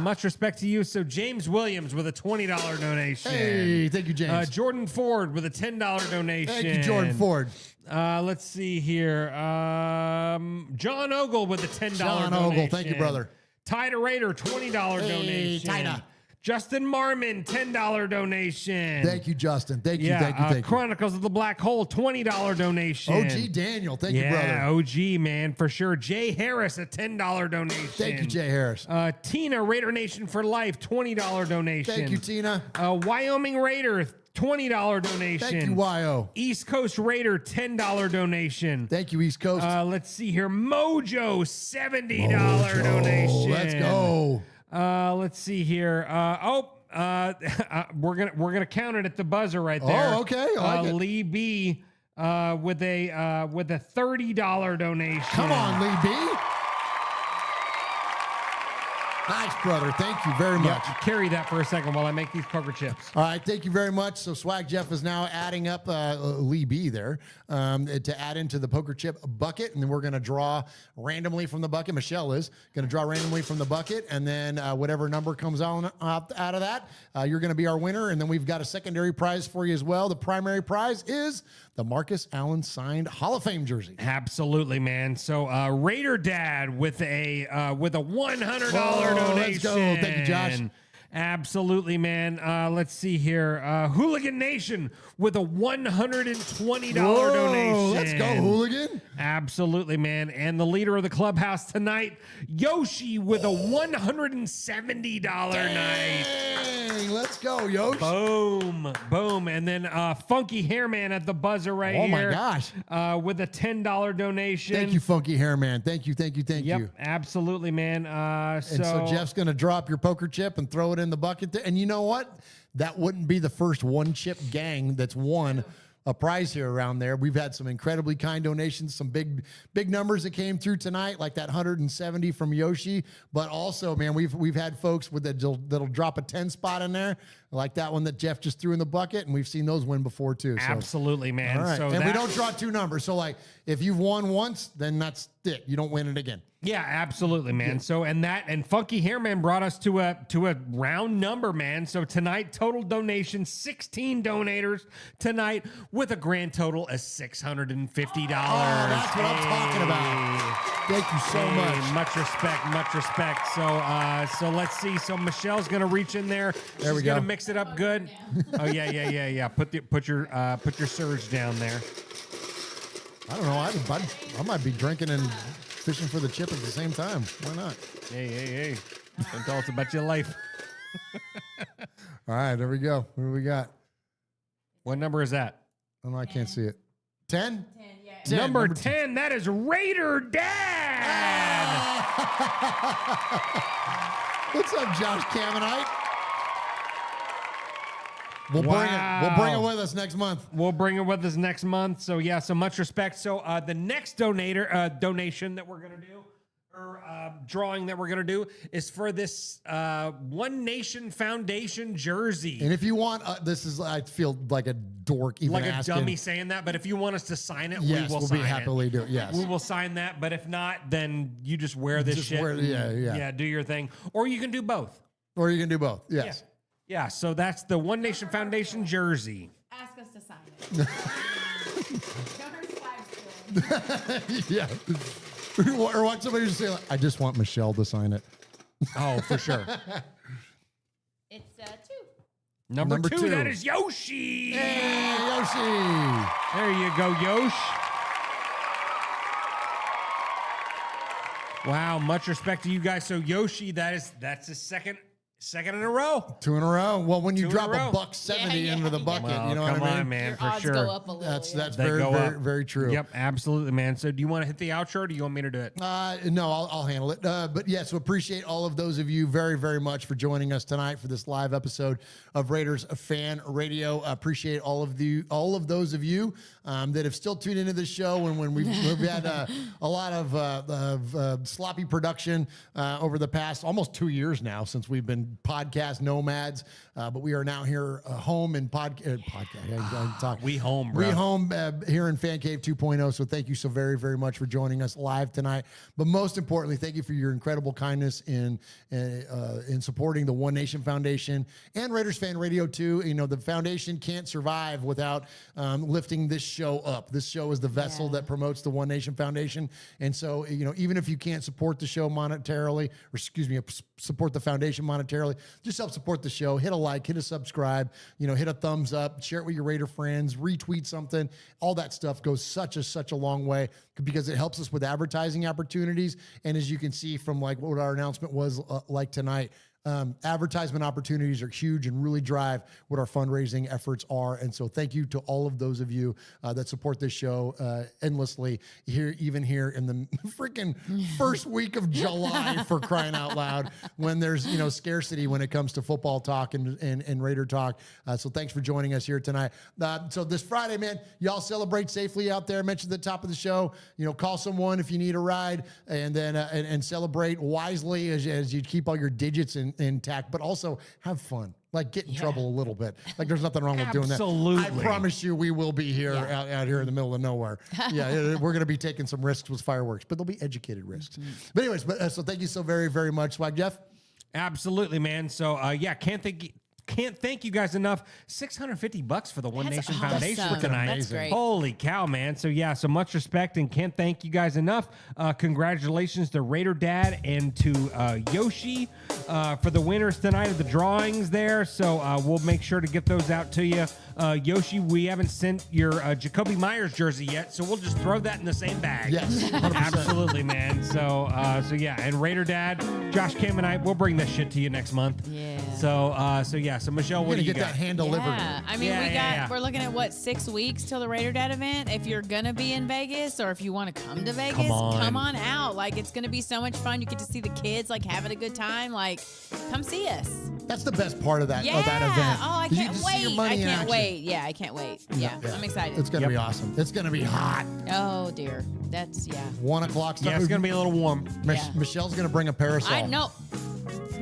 much respect to you. So James Williams with a $20 donation. Hey, thank you, James. Jordan Ford with a $10 donation. Thank you, Jordan Ford. Let's see here. John Ogle with a $10 John donation. Ogle, thank you, brother. Tyda Raider, $20 donation. Tyda. Justin Marmon, $10 donation. Thank you, Justin. Thank you, thank you. Chronicles of the Black Hole, $20 donation. OG Daniel, thank you, brother. Yeah, OG, man, for sure. Jay Harris, a $10 donation. Thank you, Jay Harris. Tina, Raider Nation for Life, $20 donation. Thank you, Tina. Wyoming Raider, $20 donation. Thank you, YO. East Coast Raider, $10 donation. Thank you, East Coast. Let's see here. Mojo, $70 donation. Let's go. Let's see here. We're gonna count it at the buzzer right there. Oh, okay. I like it. Lee B with a $30 donation. Come on, Lee B. Nice, brother. Thank you very much. Yeah, carry that for a second while I make these poker chips. All right, thank you very much. So Swag Jeff is now adding up Lee B there to add into the poker chip bucket, and then we're going to draw randomly from the bucket. Michelle is going to draw randomly from the bucket, and then whatever number comes out of that, you're going to be our winner. And then we've got a secondary prize for you as well. The primary prize is the Marcus Allen signed Hall of Fame jersey. Absolutely, man. So Raider Dad with a $100 donation. Let's go. Thank you, Josh. Absolutely, man. Let's see here. Hooligan Nation with a $120 donation. Let's go, Hooligan. Absolutely, man. And the leader of the clubhouse tonight, Yoshi, with a $170 night. Let's go, Yoshi. Boom. Boom. And then Funky Hairman at the buzzer right here. Oh, my gosh. With a $10 donation. Thank you, Funky Hairman. Thank you. Yep, absolutely, man. And so Jeff's going to drop your poker chip and throw it in the bucket there. And you know what? That wouldn't be the first one chip gang that's won a prize here around there. We've had some incredibly kind donations, some big numbers that came through tonight, like that 170 from Yoshi. But also, man, we've had folks with that'll drop a 10 spot in there, like that one that Jeff just threw in the bucket, and we've seen those win before too. So. Absolutely, man. All right. So and we don't draw two numbers. So like if you've won once, then that's it. You don't win it again. Yeah, absolutely, man. Yeah. So and Funky Hairman brought us to a round number, man. So tonight, total donation, 16 donators tonight with a grand total of $650. Oh, that's what I'm talking about. Thank you so much. Much respect. So let's see. So Michelle's gonna reach in there. There we She's go. gonna mix it up good. Oh yeah. Put your surge down there. I don't know. I might be drinking and fishing for the chip at the same time. Why not? Hey. Don't tell us about your life. All right, there we go. What do we got? What number is that? Oh, no, I can't see it. 10? 10, yeah. Number 10, that is Raider Dad. What's up, Josh Caminite? We'll bring it with us next month. We'll bring it with us next month. So yeah, so much respect. So the next donation that we're gonna do, or drawing that we're gonna do, is for this One Nation Foundation jersey. And if you want, this is, I feel like a dork even like asking. a dummy saying that, but if you want us to sign it, Yes, we will we'll sign be happily do it. Yes, we will sign that. But if not, then you just wear this shit. Yeah. Do your thing, or you can do both. Or you can do both. Yes. Yeah, so that's the One Nation Foundation jersey. Ask us to sign it. Don't hurt Swag's Yeah. Or want somebody to say, like, I just want Michelle to sign it. Oh, for sure. It's 2. Number two, 2. that is Yoshi. Hey, Yoshi. There you go, Yosh. Wow, much respect to you guys. So Yoshi, that's the second in a row. 2 in a row. Well, when you 2 in drop a row. $170 into the bucket, Well, you know what I come mean? on, man, Your for odds sure. go up a little. That's They very, go very, up. very true. Yep, absolutely, man. So do you want to hit the outro, or do you want me to do it? No, I'll handle it. But yeah, so appreciate all of those of you very, very much for joining us tonight for this live episode of Raiders Fan Radio. Appreciate all of those of you that have still tuned into the show, and when we've had a lot of sloppy production over the past almost 2 years now since we've been podcast nomads, but we are now here home in podcast. We home, bro. We home here in Fan Cave 2.0. So thank you so very, very much for joining us live tonight. But most importantly, thank you for your incredible kindness in supporting the One Nation Foundation and Raiders Fan Radio too. You know, the foundation can't survive without lifting this show up. This show is the vessel that promotes the One Nation Foundation. And so, you know, even if you can't support the show monetarily, support the foundation monetarily, just help support the show. Hit a like, hit a subscribe, hit a thumbs up, share it with your Raider friends, retweet something. All that stuff goes such a long way because it helps us with advertising opportunities. And as you can see from like what our announcement was like tonight, advertisement opportunities are huge and really drive what our fundraising efforts are. And so thank you to all of those of you that support this show endlessly even here in the freaking first week of July, for crying out loud, when there's, scarcity when it comes to football talk and Raider talk. So thanks for joining us here tonight. So this Friday, man, y'all celebrate safely out there. Mentioned at the top of the show, call someone if you need a ride, and then and celebrate wisely as you keep all your digits intact, but also have fun. Like, get in trouble a little bit. Like, there's nothing wrong with doing that. Absolutely. I promise you, we will be here out here in the middle of nowhere. We're going to be taking some risks with fireworks, but they'll be educated risks. But anyways, so thank you so very, very much, Swag Jeff. Absolutely, man. So can't thank you guys enough. $650 for the One Nation Foundation tonight. That's great. Holy cow, man. So so much respect, and can't thank you guys enough. Congratulations to Raider Dad and to Yoshi for the winners tonight of the drawings there. So we'll make sure to get those out to you. Yoshi, we haven't sent your Jacoby Myers jersey yet, so we'll just throw that in the same bag. Yes, 100%. Absolutely, man. So and Raider Dad, Josh, Cam, and I, we'll bring this shit to you next month. Yeah. So Michelle, what do you get got? that hand delivered. Yeah, I mean, we're looking at 6 weeks till the Raider Dad event. If you're gonna be in Vegas, or if you want to come to Vegas, come on out. Like, it's gonna be so much fun. You get to see the kids like having a good time. Like, come see us. That's the best part of that event. Oh, I can't wait. I can't action. wait. Yeah, I can't wait. Yeah, I'm excited. It's gonna be awesome. It's gonna be hot. Oh dear, that's 1 o'clock. Yeah, it's gonna be a little warm. Michelle's gonna bring a parasol.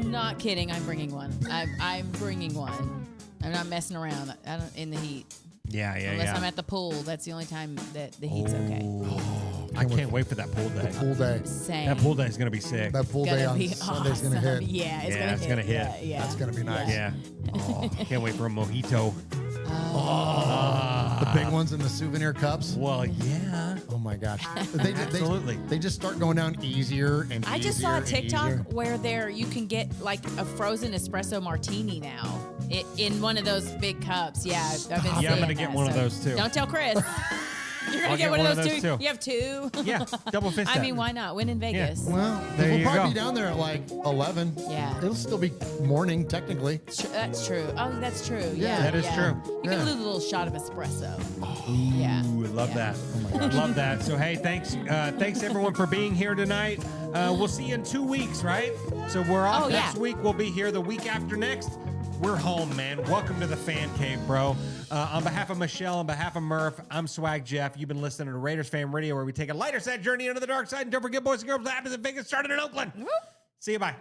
Not kidding. I'm bringing one. I'm bringing one. I'm not messing around. I don't in the heat. Yeah. Unless I'm at the pool. That's the only time that the heat's okay. I can't wait for that pool day. Pool day. Same. That pool day is going to be sick. That pool day on Sunday's going to hit. Yeah, it's going to hit. Yeah. That's going to be nice. Yeah. Oh, can't wait for a mojito. The big ones in the souvenir cups. Well, yeah. Oh my gosh. Absolutely. They just start going down easier and I just saw a TikTok where you can get like a frozen espresso martini now in one of those big cups. Yeah, I've been seeing I'm going to get one of those too. Don't tell Chris. You're going to get one of those too. You have two. Yeah, double fist. I mean, why not? Win in Vegas. Yeah. Well, we'll probably be down there at like 11. Yeah. It'll still be morning, technically. That's true. Oh, that's true. Yeah. That is true. You can lose a little shot of espresso. Ooh, love that. Oh my gosh. Love that. So, hey, thanks everyone for being here tonight. We'll see you in 2 weeks, right? So we're off next week. We'll be here the week after next. We're home, man. Welcome to the Fan Cave, bro. On behalf of Michelle, on behalf of Murf, I'm Swag Jeff. You've been listening to Raiders Fan Radio, where we take a lighter side journey into the dark side. And don't forget, boys and girls, what happens in Vegas started in Oakland. See you, bye.